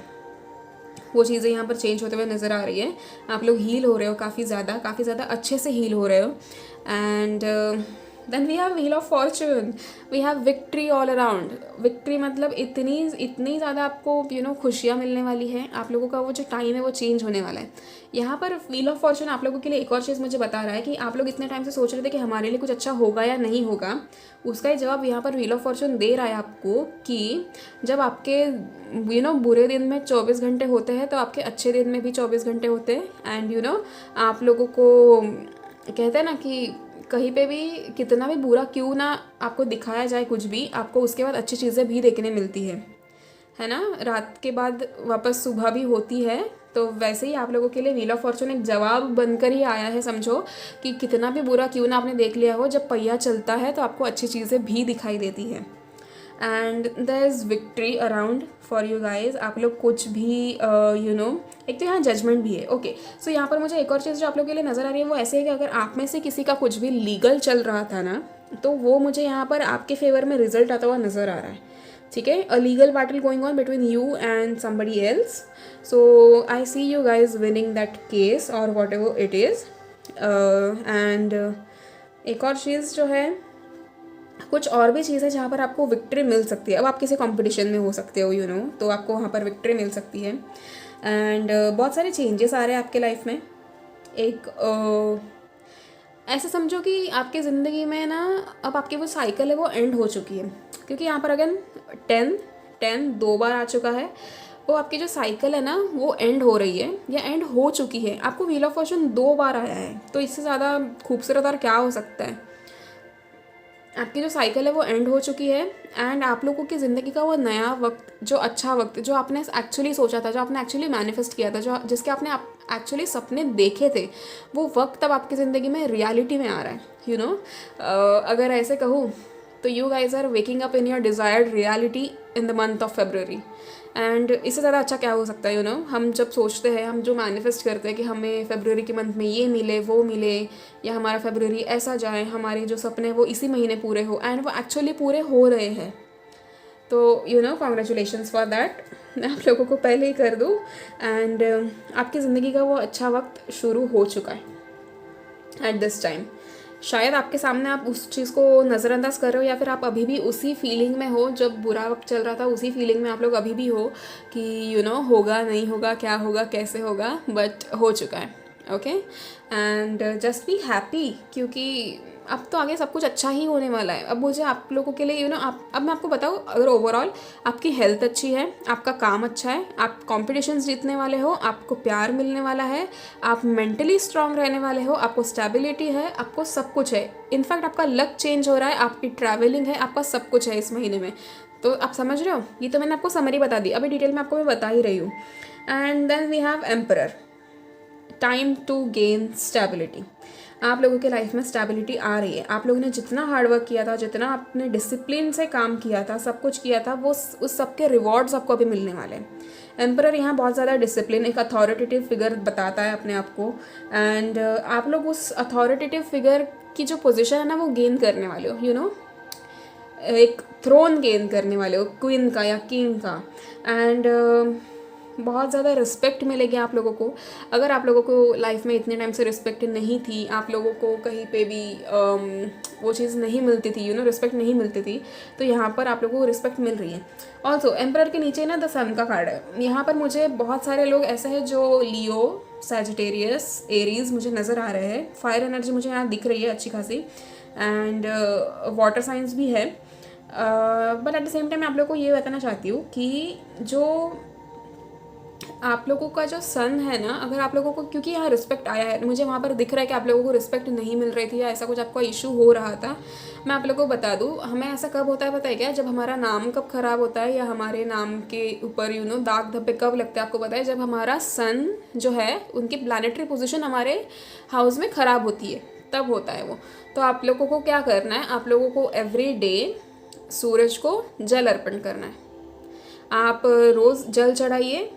Speaker 1: वो चीज़ें यहाँ पर चेंज होते हुए नज़र आ रही है। आप लोग हील हो रहे हो, काफ़ी ज़्यादा अच्छे से हील हो रहे हो। And then we have wheel of fortune, we have victory all around. Victory मतलब इतनी ज़्यादा आपको खुशियाँ मिलने वाली है। आप लोगों का वो जो टाइम है वो चेंज होने वाला है। यहाँ पर व्हील ऑफ फॉर्चून आप लोगों के लिए एक और चीज़ मुझे बता रहा है कि आप लोग इतने टाइम से सोच रहे थे कि हमारे लिए कुछ अच्छा होगा या नहीं होगा, उसका ही जवाब यहाँ पर व्हील ऑफ फॉर्चून दे रहा है आपको कि जब आपके बुरे दिन में 24 घंटे होते हैं तो आपके अच्छे दिन में भी 24 घंटे होते हैं। एंड आप लोगों को कहते हैं ना कि कहीं पे भी कितना भी बुरा क्यों ना आपको दिखाया जाए कुछ भी, आपको उसके बाद अच्छी चीज़ें भी देखने मिलती है ना। रात के बाद वापस सुबह भी होती है। तो वैसे ही आप लोगों के लिए व्हील ऑफ फॉर्चून एक जवाब बनकर ही आया है। समझो कि कितना भी बुरा क्यों ना आपने देख लिया हो, जब पहिया चलता है तो आपको अच्छी चीज़ें भी दिखाई देती है। And there is victory around for you guys. आप लोग कुछ भी एक तो यहाँ जजमेंट भी है। ओके, सो यहाँ पर मुझे एक और चीज़ जो आप लोगों के लिए नज़र आ रही है वो ऐसे है कि अगर आप में से किसी का कुछ भी लीगल चल रहा था ना, तो वो मुझे यहाँ पर आपके फेवर में रिजल्ट आता हुआ नज़र आ रहा है, ठीक है। A legal battle going on between you and somebody else. So I see you guys winning that case और whatever it is. And एक और चीज़ जो है, कुछ और भी चीज़ है जहाँ पर आपको विक्ट्री मिल सकती है। अब आप किसी कंपटीशन में हो सकते हो तो आपको वहाँ पर विक्ट्री मिल सकती है। एंड बहुत सारे चेंजेस आ रहे हैं आपके लाइफ में। एक ऐसे समझो कि आपकी ज़िंदगी में ना अब आपकी वो साइकिल है वो एंड हो चुकी है, क्योंकि यहाँ पर अगेन 10 10 2 बार आ चुका है। वो आपकी जो साइकिल है ना वो एंड हो रही है या एंड हो चुकी है। आपको व्हील ऑफ फॉर्चून 2 बार आया है, तो इससे ज़्यादा खूबसूरत और क्या हो सकता है। आपकी जो साइकिल है वो एंड हो चुकी है एंड आप लोगों की ज़िंदगी का वो नया वक्त, जो अच्छा वक्त, जो आपने एक्चुअली सोचा था, जो आपने एक्चुअली मैनिफेस्ट किया था, जो जिसके आपने एक्चुअली सपने देखे थे, वो वक्त अब आपकी ज़िंदगी में रियलिटी में आ रहा है। अगर ऐसे कहूँ तो you guys are waking up in your desired reality in the month of February. And इससे ज़्यादा अच्छा क्या हो सकता है। हम जब सोचते हैं, हम जो मैनिफेस्ट करते हैं कि हमें फेब्रुवरी के मंथ में ये मिले वो मिले, या हमारा फेब्रुवरी ऐसा जाए, हमारे जो सपने वो इसी महीने पूरे हो, एंड वो एक्चुअली पूरे हो रहे हैं। तो कॉन्ग्रेचुलेशंस फॉर दैट। मैं आप लोगों को पहले ही कर दूँ। एंड आपकी ज़िंदगी का वो अच्छा वक्त शुरू हो चुका है एट दिस टाइम। शायद आपके सामने आप उस चीज़ को नज़रअंदाज कर रहे हो, या फिर आप अभी भी उसी फीलिंग में हो जब बुरा वक्त चल रहा था, उसी फीलिंग में आप लोग अभी भी हो कि होगा नहीं होगा, क्या होगा, कैसे होगा, बट हो चुका है। Okay, and just be happy, क्योंकि अब तो आगे सब कुछ अच्छा ही होने वाला है। अब मुझे आप लोगों के लिए अब मैं आपको बताऊँ, अगर ओवरऑल आपकी हेल्थ अच्छी है, आपका काम अच्छा है, आप कॉम्पिटिशन्स जीतने वाले हो, आपको प्यार मिलने वाला है, आप मेंटली स्ट्रांग रहने वाले हो, आपको स्टेबिलिटी है, आपको सब कुछ है। इनफैक्ट आपका लक चेंज हो रहा है, आपकी ट्रैवलिंग है, आपका सब कुछ है इस महीने में। तो आप समझ रहे हो, ये तो मैंने आपको समरी बता दी, अभी डिटेल में आपको मैं बता ही रही हूँ। And then we have emperor, time to gain stability. आप लोगों के लाइफ में स्टेबिलिटी आ रही है। आप लोगों ने जितना हार्डवर्क किया था, जितना आपने डिसिप्लिन से काम किया था, सब कुछ किया था, वो उस सब के रिवॉर्ड्स आपको अभी मिलने वाले हैं। एम्परर यहाँ बहुत ज़्यादा डिसिप्लिन, एक अथॉरिटेटिव फिगर बताता है अपने आप को। एंड आप लोग उस अथॉरिटेटिव फिगर की जो पोजीशन है ना वो गेन करने वाले हो। एक थ्रोन गेन करने वाले हो, क्वीन का या किंग का। एंड बहुत ज़्यादा रिस्पेक्ट मिलेगी आप लोगों को। अगर आप लोगों को लाइफ में इतने टाइम से रिस्पेक्ट नहीं थी, आप लोगों को कहीं पे भी वो चीज़ नहीं मिलती थी, रिस्पेक्ट नहीं मिलती थी, तो यहाँ पर आप लोगों को रिस्पेक्ट मिल रही है। ऑल्सो एम्परर के नीचे ना द सन का कार्ड है। यहाँ पर मुझे बहुत सारे लोग ऐसे हैं जो लियो, सैजिटेरियस, एरीज मुझे नज़र आ रहे हैं। फायर एनर्जी मुझे यहाँ दिख रही है अच्छी खासी, एंड वाटर साइंस भी है। But at the same time आप लोगों को ये बताना चाहती हूँ कि जो आप लोगों का जो सन है ना, अगर आप लोगों को, क्योंकि यहाँ रिस्पेक्ट आया है, मुझे वहाँ पर दिख रहा है कि आप लोगों को रिस्पेक्ट नहीं मिल रही थी या ऐसा कुछ आपका इशू हो रहा था। मैं आप लोगों को बता दूँ, हमें ऐसा कब होता है पता है क्या? जब हमारा नाम कब ख़राब होता है, या हमारे नाम के ऊपर दाग धब्बे कब लगते हैं आपको पता है? जब हमारा सन जो है, उनकी प्लानिटरी पोजिशन हमारे हाउस में ख़राब होती है, तब होता है वो। तो आप लोगों को क्या करना है, आप लोगों को एवरी डे सूरज को जल अर्पण करना है। आप रोज़ जल चढ़ाइए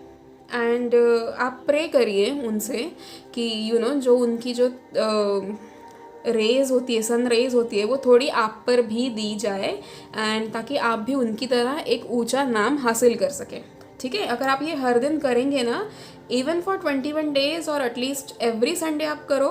Speaker 1: एंड आप प्रे करिए उनसे कि जो उनकी जो रेज़ होती है, सन रेज़ होती है, वो थोड़ी आप पर भी दी जाए, एंड ताकि आप भी उनकी तरह एक ऊंचा नाम हासिल कर सकें। ठीक है, अगर आप ये हर दिन करेंगे ना, इवन फॉर 21 डेज़ और एटलीस्ट एवरी संडे आप करो,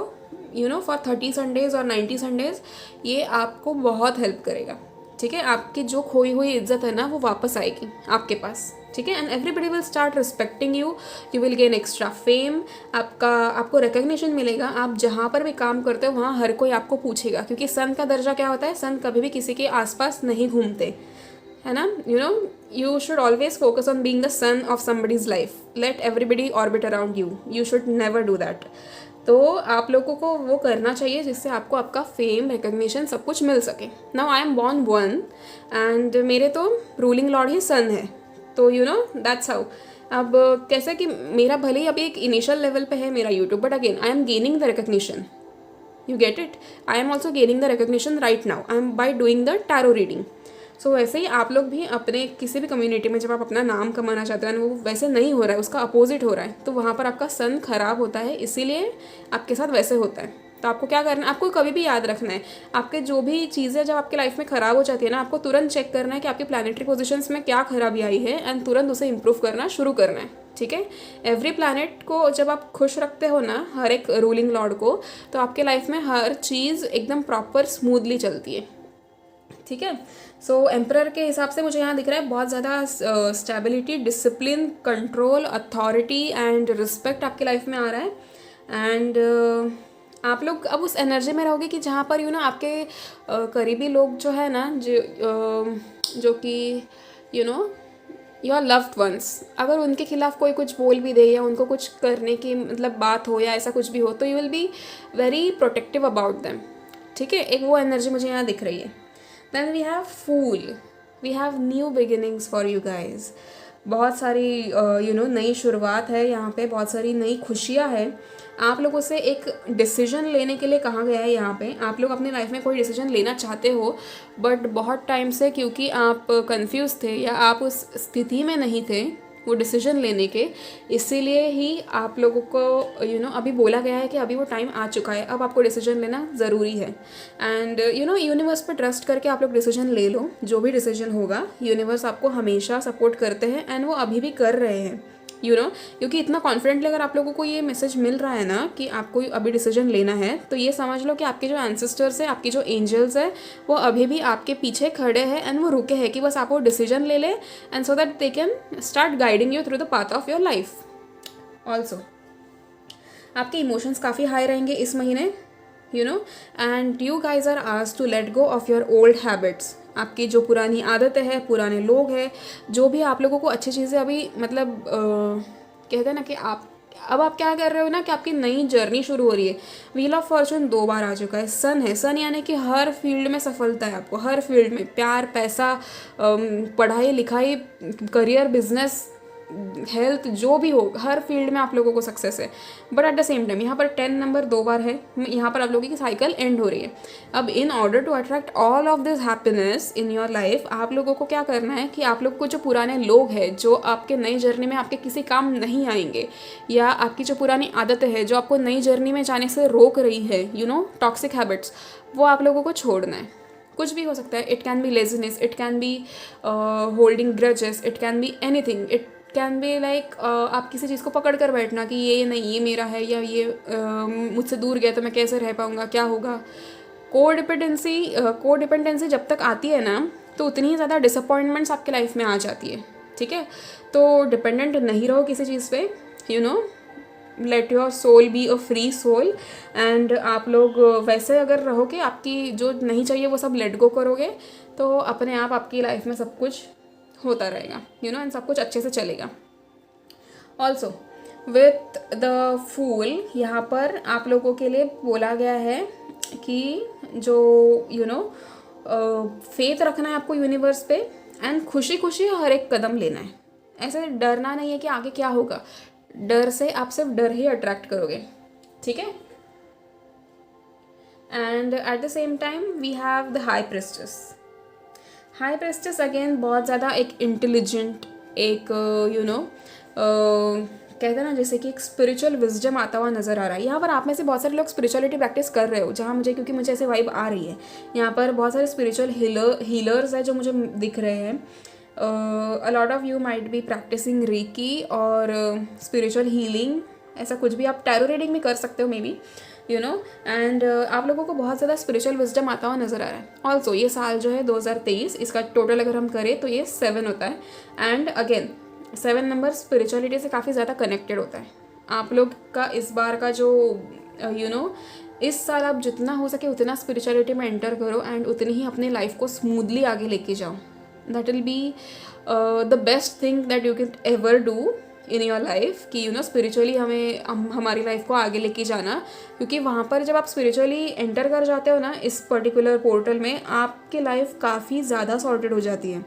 Speaker 1: फॉर 30 संडेज़ और 90 संडेज़, ये आपको बहुत हेल्प करेगा। ठीक है, आपकी जो खोई हुई इज्जत है ना वो वापस आएगी आपके पास। ठीक है, and everybody will start respecting you, you will gain extra fame, आपको रिकग्निशन मिलेगा। आप जहाँ पर भी काम करते हो वहाँ हर कोई आपको पूछेगा, क्योंकि सन का दर्जा क्या होता है, सन कभी भी किसी के आसपास नहीं घूमते, है ना। You should always focus on being the son of somebody's life, let everybody orbit around you, you should never do that. तो आप लोगों को वो करना चाहिए जिससे आपको आपका फेम, रिकग्निशन सब कुछ मिल सके। Now I am born one, and मेरे तो रूलिंग लॉर्ड ही सन है, तो दैट्स हाउ। अब कैसे कि मेरा भले ही अभी एक इनिशियल लेवल पे है मेरा YouTube, but again I am gaining the recognition, you get it. I am also gaining the recognition right now, I am by doing the tarot reading. So वैसे ही आप लोग भी अपने किसी भी कम्युनिटी में जब आप अपना नाम कमाना चाहते हैं, वो वैसे नहीं हो रहा है, उसका अपोजिट हो रहा है, तो वहाँ पर आपका सन खराब होता है, इसीलिए आपके साथ वैसे होता है। तो आपको क्या करना है, आपको कभी भी याद रखना है, आपके जो भी चीज़ें जब आपके लाइफ में ख़राब हो जाती है ना, आपको तुरंत चेक करना है कि आपकी प्लानिटरी पोजीशंस में क्या खराबी आई है, एंड तुरंत उसे इंप्रूव करना शुरू करना है। ठीक है, एवरी प्लैनेट को जब आप खुश रखते हो ना, हर एक रूलिंग लॉर्ड को, तो आपके लाइफ में हर चीज़ एकदम प्रॉपर स्मूथली चलती है। ठीक है, सो एम्परर के हिसाब से मुझे यहाँ दिख रहा है बहुत ज़्यादा stability, discipline, control, authority and respect आपकी लाइफ में आ रहा है। एंड आप लोग अब उस एनर्जी में रहोगे कि जहाँ पर आपके करीबी लोग जो है ना, जो कि योर लव्ड वंस, अगर उनके खिलाफ कोई कुछ बोल भी दे या उनको कुछ करने की मतलब बात हो या ऐसा कुछ भी हो, तो you will be very protective about them. ठीक है, एक वो एनर्जी मुझे यहाँ दिख रही है। Then we have fool, we have new beginnings for you guys. बहुत सारी नई शुरुआत है यहाँ पे, बहुत सारी नई खुशियाँ हैं। आप लोगों से एक डिसीजन लेने के लिए कहा गया है यहाँ पे। आप लोग अपने लाइफ में कोई डिसीजन लेना चाहते हो, बट बहुत टाइम से क्योंकि आप कंफ्यूज थे या आप उस स्थिति में नहीं थे वो डिसीजन लेने के, इसीलिए ही आप लोगों को अभी बोला गया है कि अभी वो टाइम आ चुका है, अब आपको डिसीजन लेना ज़रूरी है। एंड यूनिवर्स पे ट्रस्ट करके आप लोग डिसीजन ले लो। जो भी डिसीजन होगा, यूनिवर्स आपको हमेशा सपोर्ट करते हैं एंड वो अभी भी कर रहे हैं क्योंकि इतना कॉन्फिडेंटली अगर आप लोगों को ये मैसेज मिल रहा है ना कि आपको अभी डिसीजन लेना है, तो ये समझ लो कि आपके जो एंसेस्टर्स है, आपके जो एंजल्स है, वो अभी भी आपके पीछे खड़े हैं एंड वो रुके हैं कि बस आप वो डिसीजन ले लें and so that they can start guiding you through the path of your life. Also आपके इमोशंस काफ़ी हाई रहेंगे इस महीने, and you guys are asked to let go of your old habits. आपकी जो पुरानी आदतें हैं, पुराने लोग हैं, जो भी आप लोगों को अच्छी चीज़ें अभी मतलब कहते हैं ना कि आप क्या कर रहे हो ना कि आपकी नई जर्नी शुरू हो रही है। व्हील ऑफ फॉर्चून 2 बार आ चुका है। सन है, सन यानी कि हर फील्ड में सफलता है आपको, हर फील्ड में, प्यार, पैसा, पढ़ाई लिखाई, करियर, बिजनेस, हेल्थ, जो भी हो, हर फील्ड में आप लोगों को सक्सेस है। But at the same time यहाँ पर 10 नंबर 2 बार है, यहाँ पर आप लोगों की साइकिल एंड हो रही है। अब in order to attract all of this happiness in your life, आप लोगों को क्या करना है कि आप लोग को जो पुराने लोग हैं जो आपके नई जर्नी में आपके किसी काम नहीं आएंगे, या आपकी जो पुरानी आदतें हैं जो आपको नई जर्नी में जाने से रोक रही है, टॉक्सिक हैबिट्स, वो आप लोगों को छोड़ना है। कुछ भी हो सकता है। It can be laziness, it can be holding grudges, it can be anything, it can be like आप किसी चीज़ को पकड़ कर बैठना कि ये नहीं, ये मेरा है, या ये मुझसे दूर गया तो मैं कैसे रह पाऊँगा, क्या होगा। कोडिपेंडेंसी जब तक आती है ना, तो उतनी ही ज़्यादा डिसअपॉइंटमेंट्स आपके लाइफ में आ जाती है। ठीक है, तो डिपेंडेंट नहीं रहो किसी चीज़ पे, let your soul be a free soul. And आप लोग वैसे अगर रहोगे, आपकी जो नहीं चाहिए वो सब लेट गो करोगे, तो अपने आप आपकी लाइफ में सब कुछ होता रहेगा, एंड सब कुछ अच्छे से चलेगा। ऑल्सो विथ द फूल, यहाँ पर आप लोगों के लिए बोला गया है कि जो फेथ रखना है आपको यूनिवर्स पे, एंड खुशी खुशी हर एक कदम लेना है। ऐसे डरना नहीं है कि आगे क्या होगा, डर से आप सिर्फ डर ही अट्रैक्ट करोगे। ठीक है, and at the same time we have the high priestess. High priestess again बहुत ज़्यादा एक इंटेलिजेंट, एक कहते हैं ना जैसे कि एक स्पिरिचुअल विजडम आता हुआ नज़र आ रहा है। यहाँ पर आप में से बहुत सारे लोग स्पिरिचुअलिटी प्रैक्टिस कर रहे हो, जहाँ क्योंकि मुझे ऐसे वाइब आ रही है। यहाँ पर बहुत सारे स्पिरिचुअल हीलर्स हैं जो मुझे दिख रहे हैं। A lot of you might be practising reiki और स्पिरिचुअल हीलिंग, ऐसा कुछ भी। आप टैरो रीडिंग भी कर सकते हो मे बी, एंड आप लोगों को बहुत ज़्यादा स्पिरिचुअल विजडम आता हुआ नज़र आ रहा है। ऑल्सो ये साल जो है 2023, इसका टोटल अगर हम करें तो ये 7 होता है। एंड अगेन 7 नंबर स्पिरिचुअलिटी से काफ़ी ज़्यादा कनेक्टेड होता है। आप लोग का इस बार का जो इस साल आप जितना हो सके उतना स्पिरिचुअलिटी में एंटर करो एंड उतनी ही अपनी लाइफ को स्मूथली आगे लेके जाओ। That will be the best thing that you can ever do in your life कि स्पिरिचुअली हमारी लाइफ को आगे लेके जाना। क्योंकि वहाँ पर जब आप स्पिरिचुअली एंटर कर जाते हो ना इस पर्टिकुलर पोर्टल में, आपकी लाइफ काफ़ी ज़्यादा सॉर्टेड हो जाती है।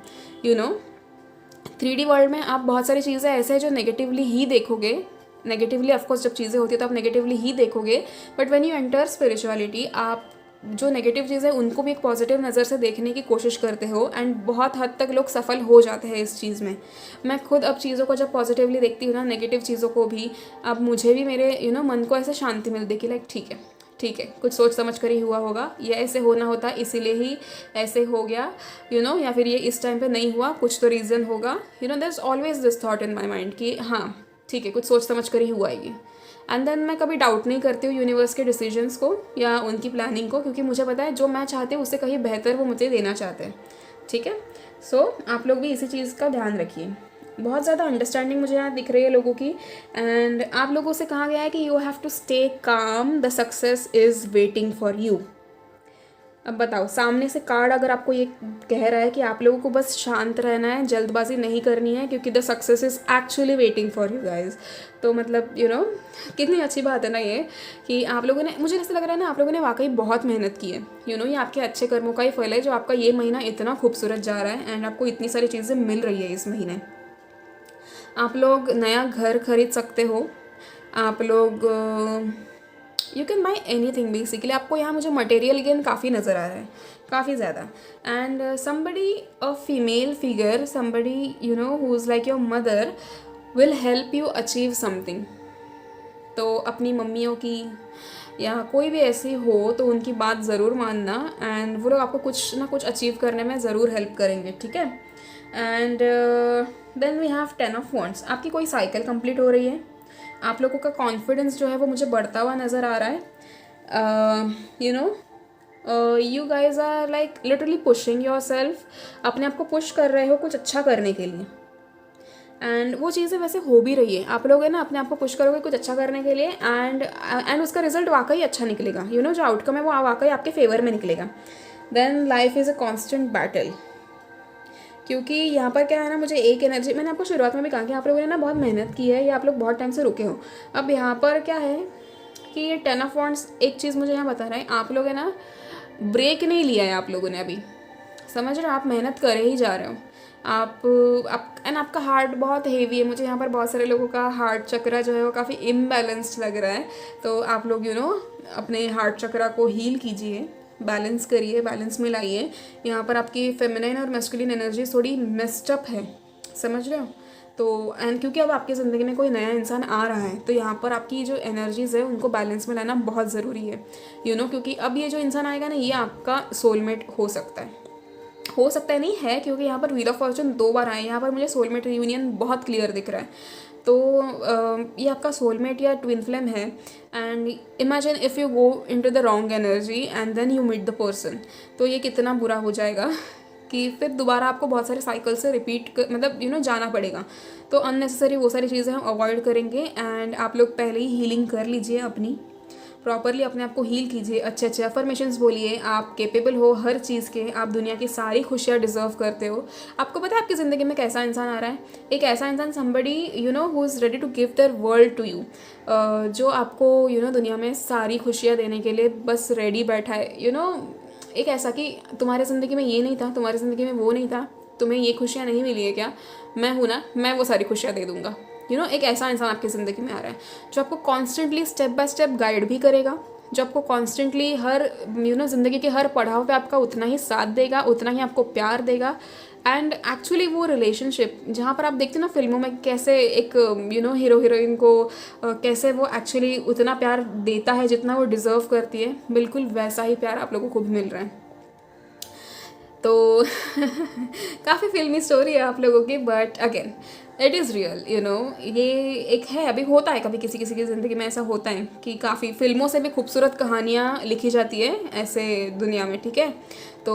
Speaker 1: 3D वर्ल्ड में आप बहुत सारी चीज़ें ऐसे हैं जो नेगेटिवली ही देखोगे। नेगेटिवली ऑफकोर्स जब चीज़ें होती है तो आप नेगेटिवली ही देखोगे, but when you enter spirituality, आप जो नेगेटिव चीज़ें उनको भी एक पॉजिटिव नज़र से देखने की कोशिश करते हो एंड बहुत हद तक लोग सफल हो जाते हैं इस चीज़ में। मैं खुद अब चीज़ों को जब पॉजिटिवली देखती हूँ ना, नेगेटिव चीज़ों को भी, अब मुझे भी मेरे मन को ऐसे शांति मिलती है कि लाइक ठीक है कुछ सोच समझ कर ही हुआ होगा, ये ऐसे होना होता इसीलिए ही ऐसे हो गया, या फिर ये इस टाइम पे नहीं हुआ, कुछ तो रीज़न होगा। There is always this thought in my mind कि हाँ ठीक है कुछ सोच समझ कर ही हुआ है ये। एंड देन मैं कभी डाउट नहीं करती हूँ यूनिवर्स के डिसीजंस को या उनकी प्लानिंग को, क्योंकि मुझे पता है जो मैं चाहती हूँ उससे कहीं बेहतर वो मुझे देना चाहते हैं। ठीक है, सो आप लोग भी इसी चीज़ का ध्यान रखिए। बहुत ज़्यादा अंडरस्टैंडिंग मुझे यहाँ दिख रही है लोगों की। एंड आप लोगों से कहा गया है कि you have to stay calm, the success is waiting for you. अब बताओ, सामने से कार्ड अगर आपको ये कह रहा है कि आप लोगों को बस शांत रहना है, जल्दबाजी नहीं करनी है, क्योंकि the success is actually waiting for you guys. तो मतलब कितनी अच्छी बात है ना ये, कि आप लोगों ने, मुझे ऐसा लग रहा है ना, आप लोगों ने वाकई बहुत मेहनत की है। ये आपके अच्छे कर्मों का ही फल है जो आपका ये महीना इतना खूबसूरत जा रहा है, एंड आपको इतनी सारी चीज़ें मिल रही है इस महीने। आप लोग नया घर खरीद सकते हो, आप लोग you can buy any thing basically. आपको यहाँ मुझे मटेरियल गेन काफ़ी नज़र आ रहा है, काफ़ी ज़्यादा। And somebody, a female figure, somebody who is like your mother will help you achieve something. तो अपनी मम्मियों की या कोई भी ऐसी हो तो उनकी बात ज़रूर मानना, एंड वो लोग आपको कुछ ना कुछ अचीव करने में ज़रूर हेल्प करेंगे, ठीक है। And then we have 10 of wands. आपकी कोई साइकिल कंप्लीट हो रही है, आप लोगों का कॉन्फिडेंस जो है वो मुझे बढ़ता हुआ नज़र आ रहा है। You guys are like literally pushing yourself, अपने आप को पुश कर रहे हो कुछ अच्छा करने के लिए, एंड वो चीज़ें वैसे हो भी रही है। आप लोग है ना अपने आप को पुश करोगे कुछ अच्छा करने के लिए, एंड उसका रिजल्ट वाकई अच्छा निकलेगा। जो आउटकम है वो वाकई आपके फेवर में निकलेगा। Then life is a constant battle, क्योंकि यहाँ पर क्या है ना, मुझे एक एनर्जी, मैंने आपको शुरुआत में भी कहा कि आप लोगों ने ना बहुत मेहनत की है, या आप लोग बहुत टाइम से रुके हो। अब यहाँ पर क्या है कि ये 10 ऑफ वॉन्ड्स एक चीज़ मुझे यहाँ बता रहा है, आप लोग है ना ब्रेक नहीं लिया है आप लोगों ने अभी, समझ रहे हो, आप मेहनत कर ही जा रहे हो। एंड आपका हार्ट बहुत हेवी है। मुझे यहाँ पर बहुत सारे लोगों का हार्ट चक्रा जो है वो काफ़ी इम्बैलेंस्ड लग रहा है। तो आप लोग अपने हार्ट चक्रा को हील कीजिए, बैलेंस करिए, बैलेंस में लाइए। यहाँ पर आपकी फेमिनाइन और मैस्कुलिन एनर्जी थोड़ी मेस्ड अप है, समझ रहे हो। तो एंड क्योंकि अब आपकी ज़िंदगी में कोई नया इंसान आ रहा है, तो यहाँ पर आपकी जो एनर्जीज़ है उनको बैलेंस में लाना बहुत ज़रूरी है, क्योंकि अब ये जो इंसान आएगा ना, ये आपका सोलमेट हो सकता है नहीं है, क्योंकि यहाँ पर व्हील ऑफ फॉर्चून 2 बार आए। यहाँ पर मुझे सोलमेट रियूनियन बहुत क्लियर दिख रहा है। तो ये आपका सोलमेट या ट्विन फ्लेम है। And imagine if you go into the wrong energy and then you meet the person, तो ये कितना बुरा हो जाएगा कि फिर दोबारा आपको बहुत सारे साइकिल से रिपीट मतलब जाना पड़ेगा। तो अननेसेसरी वो सारी चीज़ें हम अवॉइड करेंगे। एंड आप लोग पहले ही हीलिंग कर लीजिए, अपनी प्रॉपरली अपने आप को हील कीजिए, अच्छे अच्छे अफर्मेशंस बोलिए, आप केपेबल हो हर चीज़ के, आप दुनिया की सारी खुशियाँ डिजर्व करते हो। आपको पता है आपकी ज़िंदगी में कैसा इंसान आ रहा है, एक ऐसा इंसान, somebody who is ready to give their world to you, जो आपको दुनिया में सारी खुशियाँ देने के लिए बस रेडी बैठा है। एक ऐसा कि तुम्हारे ज़िंदगी में ये नहीं था, तुम्हारी ज़िंदगी में वो नहीं था, तुम्हें ये खुशियाँ नहीं मिली है क्या, मैं हूँ ना, मैं वो सारी खुशियाँ दे दूँगा। एक ऐसा इंसान आपकी ज़िंदगी में आ रहा है जो आपको constantly step by step guide भी करेगा, जो आपको कॉन्स्टेंटली हर ज़िंदगी के हर पड़ाव पे आपका उतना ही साथ देगा, उतना ही आपको प्यार देगा। एंड एक्चुअली वो रिलेशनशिप जहाँ पर आप देखते हो ना फिल्मों में, कैसे एक हीरो हीरोइन को कैसे वो एक्चुअली उतना प्यार देता है जितना वो डिज़र्व करती है, बिल्कुल वैसा ही प्यार आप लोगों को भी मिल रहा है। तो काफ़ी फिल्मी स्टोरी है आप लोगों की, but again it is real. ये एक है, अभी होता है कभी किसी किसी की ज़िंदगी में ऐसा होता है कि काफ़ी फिल्मों से भी खूबसूरत कहानियाँ लिखी जाती है ऐसे दुनिया में, ठीक है। तो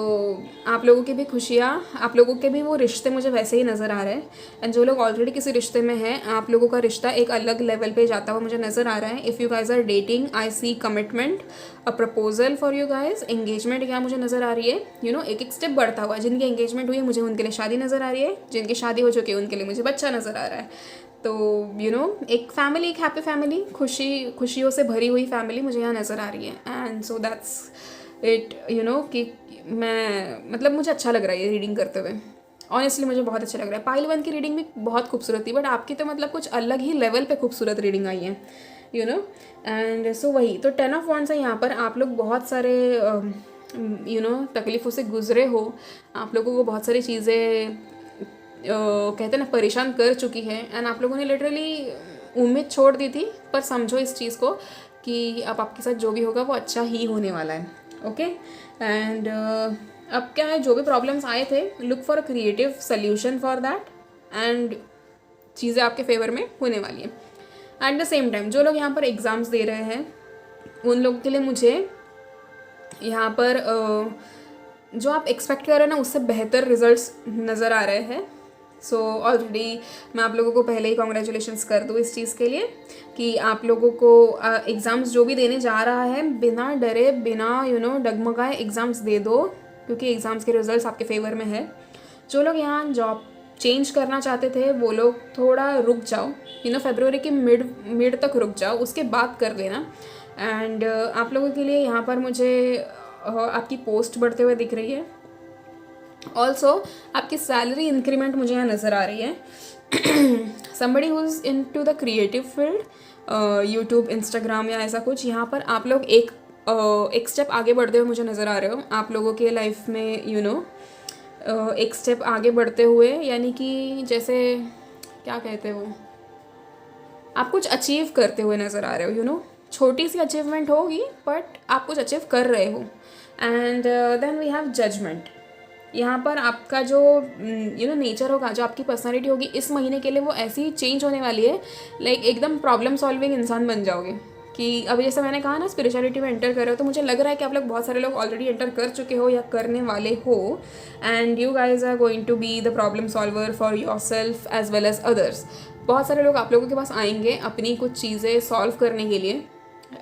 Speaker 1: आप लोगों की भी खुशियाँ, आप लोगों के भी वो रिश्ते मुझे वैसे ही नज़र आ रहे हैं। एंड जो लोग ऑलरेडी किसी रिश्ते में हैं, आप लोगों का रिश्ता एक अलग लेवल पे जाता हुआ मुझे नज़र आ रहा है। If you guys are dating, I see commitment, a proposal for you guys, engagement यहाँ मुझे नज़र आ रही है। एक एक स्टेप बढ़ता हुआ। जिनकी एंगेजमेंट हुई है मुझे उनके लिए शादी नज़र आ रही है, जिनकी शादी हो चुकी है उनके लिए मुझे बच्चा नज़र आ रहा है। तो एक फैमिली, एक हैप्पी फैमिली, खुशियों से भरी हुई फैमिली मुझे यहाँ नज़र आ रही है। एंड सो दैट्स इट, कि मैं मतलब मुझे अच्छा लग रहा है ये रीडिंग करते हुए, ऑनेस्टली मुझे बहुत अच्छा लग रहा है। पाइल 1 की रीडिंग भी बहुत खूबसूरत थी, बट आपकी तो मतलब कुछ अलग ही लेवल पे खूबसूरत रीडिंग आई है, एंड सो वही। तो 10 ऑफ वॉन्ड्स है यहाँ पर। आप लोग बहुत सारे तकलीफ़ों से गुजरे हो, आप लोगों को बहुत सारी चीज़ें कहते हैं ना परेशान कर चुकी है, एंड आप लोगों ने लिटरली उम्मीद छोड़ दी थी। पर समझो इस चीज़ को कि अब आपके साथ जो भी होगा वो अच्छा ही होने वाला है, ओके। एंड अब क्या है, जो भी प्रॉब्लम्स आए थे, look for a creative solution for that, and चीज़ें आपके फेवर में होने वाली हैं। एट द सेम टाइम जो लोग यहाँ पर एग्ज़ाम्स दे रहे हैं, उन लोगों के लिए मुझे यहाँ पर जो आप एक्सपेक्ट कर रहे हैं ना, उससे बेहतर रिजल्ट्स नज़र आ रहे हैं। सो ऑलरेडी मैं आप लोगों को पहले ही कॉन्ग्रेचुलेशंस कर दूँ इस चीज़ के लिए कि आप लोगों को एग्ज़ाम्स जो भी देने जा रहा है बिना डरे बिना डगमगाए एग्ज़ाम्स दे दो, क्योंकि एग्ज़ाम्स के रिजल्ट्स आपके फेवर में है। जो लोग यहाँ जॉब चेंज करना चाहते थे वो लोग थोड़ा रुक जाओ, फरवरी के मिड तक रुक जाओ, उसके बाद कर लेना। एंड आप लोगों के लिए यहाँ पर मुझे आपकी पोस्ट बढ़ते हुए दिख रही है। ऑल्सो आपकी सैलरी इंक्रीमेंट मुझे यहाँ नज़र आ रही है। Somebody who is into the creative field, YouTube, Instagram या ऐसा कुछ, यहाँ पर आप लोग एक स्टेप आगे बढ़ते हुए मुझे नज़र आ रहे हो। आप लोगों के लाइफ में एक स्टेप आगे बढ़ते हुए, यानी कि जैसे क्या कहते हैं वो, आप कुछ अचीव करते हुए नज़र आ रहे हो। छोटी सी अचीवमेंट होगी बट आप कुछ अचीव कर रहे हो। And then we have judgement. यहाँ पर आपका जो नेचर होगा, जो आपकी पर्सनालिटी होगी इस महीने के लिए वो ऐसी चेंज होने वाली है, लाइक एकदम प्रॉब्लम सॉल्विंग इंसान बन जाओगे। कि अभी जैसे मैंने कहा ना, स्पिरिचुअलिटी में एंटर कर रहे हो, तो मुझे लग रहा है कि आप लोग बहुत सारे लोग ऑलरेडी एंटर कर चुके हो या करने वाले हो। And you guys are going to be the problem solver for yourself as well as others. बहुत सारे लोग आप लोगों के पास आएंगे अपनी कुछ चीज़ें सॉल्व करने के लिए,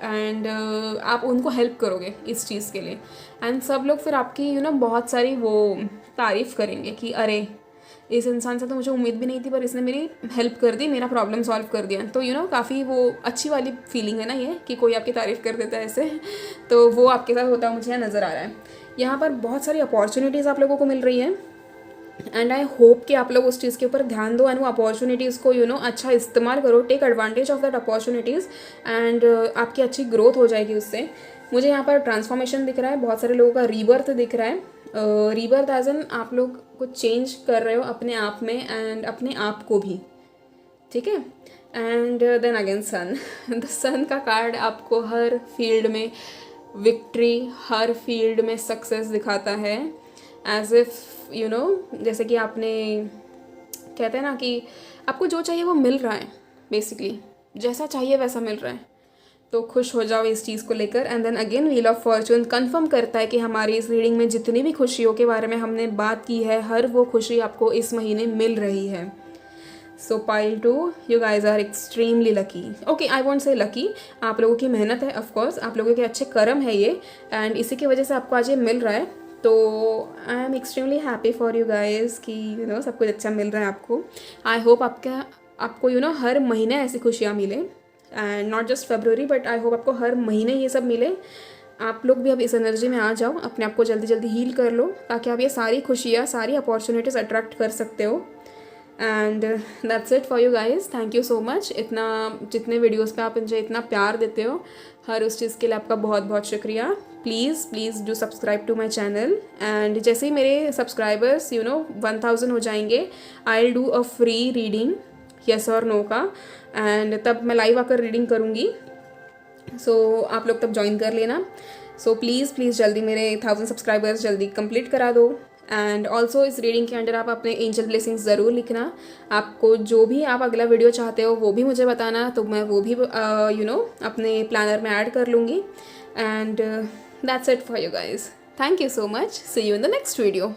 Speaker 1: एंड आप उनको हेल्प करोगे इस चीज़ के लिए। एंड सब लोग फिर आपकी बहुत सारी वो तारीफ़ करेंगे कि अरे इस इंसान से तो मुझे उम्मीद भी नहीं थी, पर इसने मेरी हेल्प कर दी, मेरा प्रॉब्लम सॉल्व कर दिया। तो काफ़ी वो अच्छी वाली फीलिंग है ना ये, कि कोई आपकी तारीफ़ कर देता है ऐसे। तो वो आपके साथ होता मुझे यहाँ नज़र आ रहा है। यहाँ पर बहुत सारी अपॉर्चुनिटीज़ आप लोगों को मिल रही हैं, एंड आई होप कि आप लोग उस चीज़ के ऊपर ध्यान दो एंड वो अपॉर्चुनिटीज़ को अच्छा इस्तेमाल करो, take advantage of that opportunities, and आपकी अच्छी ग्रोथ हो जाएगी उससे। मुझे यहाँ पर ट्रांसफॉर्मेशन दिख रहा है, बहुत सारे लोगों का रीबर्थ दिख रहा है। रीबर्थ एज एन आप लोग कुछ चेंज कर रहे हो अपने आप में एंड अपने आप को भी, ठीक है। And then again sun, the sun का कार्ड आपको हर फील्ड में विक्ट्री, हर फील्ड में सक्सेस दिखाता है। एज इफ जैसे कि आपने, कहते हैं ना कि आपको जो चाहिए वो मिल रहा है, बेसिकली जैसा चाहिए वैसा मिल रहा है, तो खुश हो जाओ इस चीज़ को लेकर। And then again wheel of fortune confirm करता है कि हमारी इस रीडिंग में जितनी भी खुशियों के बारे में हमने बात की है, हर वो खुशी आपको इस महीने मिल रही है। So pile 2, you guys are extremely lucky. Okay, I want say lucky, आप लोगों की मेहनत है, ऑफकोर्स आप लोगों के अच्छे कर्म है ये, एंड इसी की वजह से आपको आज ये मिल रहा है। तो I am extremely happy for you guys कि सब कुछ अच्छा मिल रहा है आपको। आई होप आपको हर महीने ऐसी खुशियाँ मिले, and not just February but I hope आपको हर महीने ये सब मिले। आप लोग भी अब इस एनर्जी में आ जाओ, अपने आप को जल्दी जल्दी हील कर लो, ताकि आप ये सारी खुशियाँ, सारी अपॉर्चुनिटीज़ अट्रैक्ट कर सकते हो। And that's it for you guys, thank you so much. जितने वीडियोज़ पे आप मुझे इतना प्यार देते हो, हर उस चीज़ के लिए आपका बहुत बहुत शुक्रिया। Please do subscribe to my channel, and जैसे ही मेरे सब्सक्राइबर्स 1000 हो जाएंगे, I will do a free reading yes और नो का, एंड तब मैं लाइव आकर रीडिंग करूँगी। सो आप लोग तब ज्वाइन कर लेना। सो प्लीज़ जल्दी मेरे 1000 सब्सक्राइबर्स जल्दी कंप्लीट करा दो। एंड ऑल्सो इस रीडिंग के अंडर आप अपने एंजल ब्लेसिंग्स ज़रूर लिखना। आपको जो भी आप अगला वीडियो चाहते हो वो भी मुझे बताना, तो मैं वो भी अपने प्लानर में ऐड कर लूँगी। And that's it for you guys, thank you so much, see you in the next video.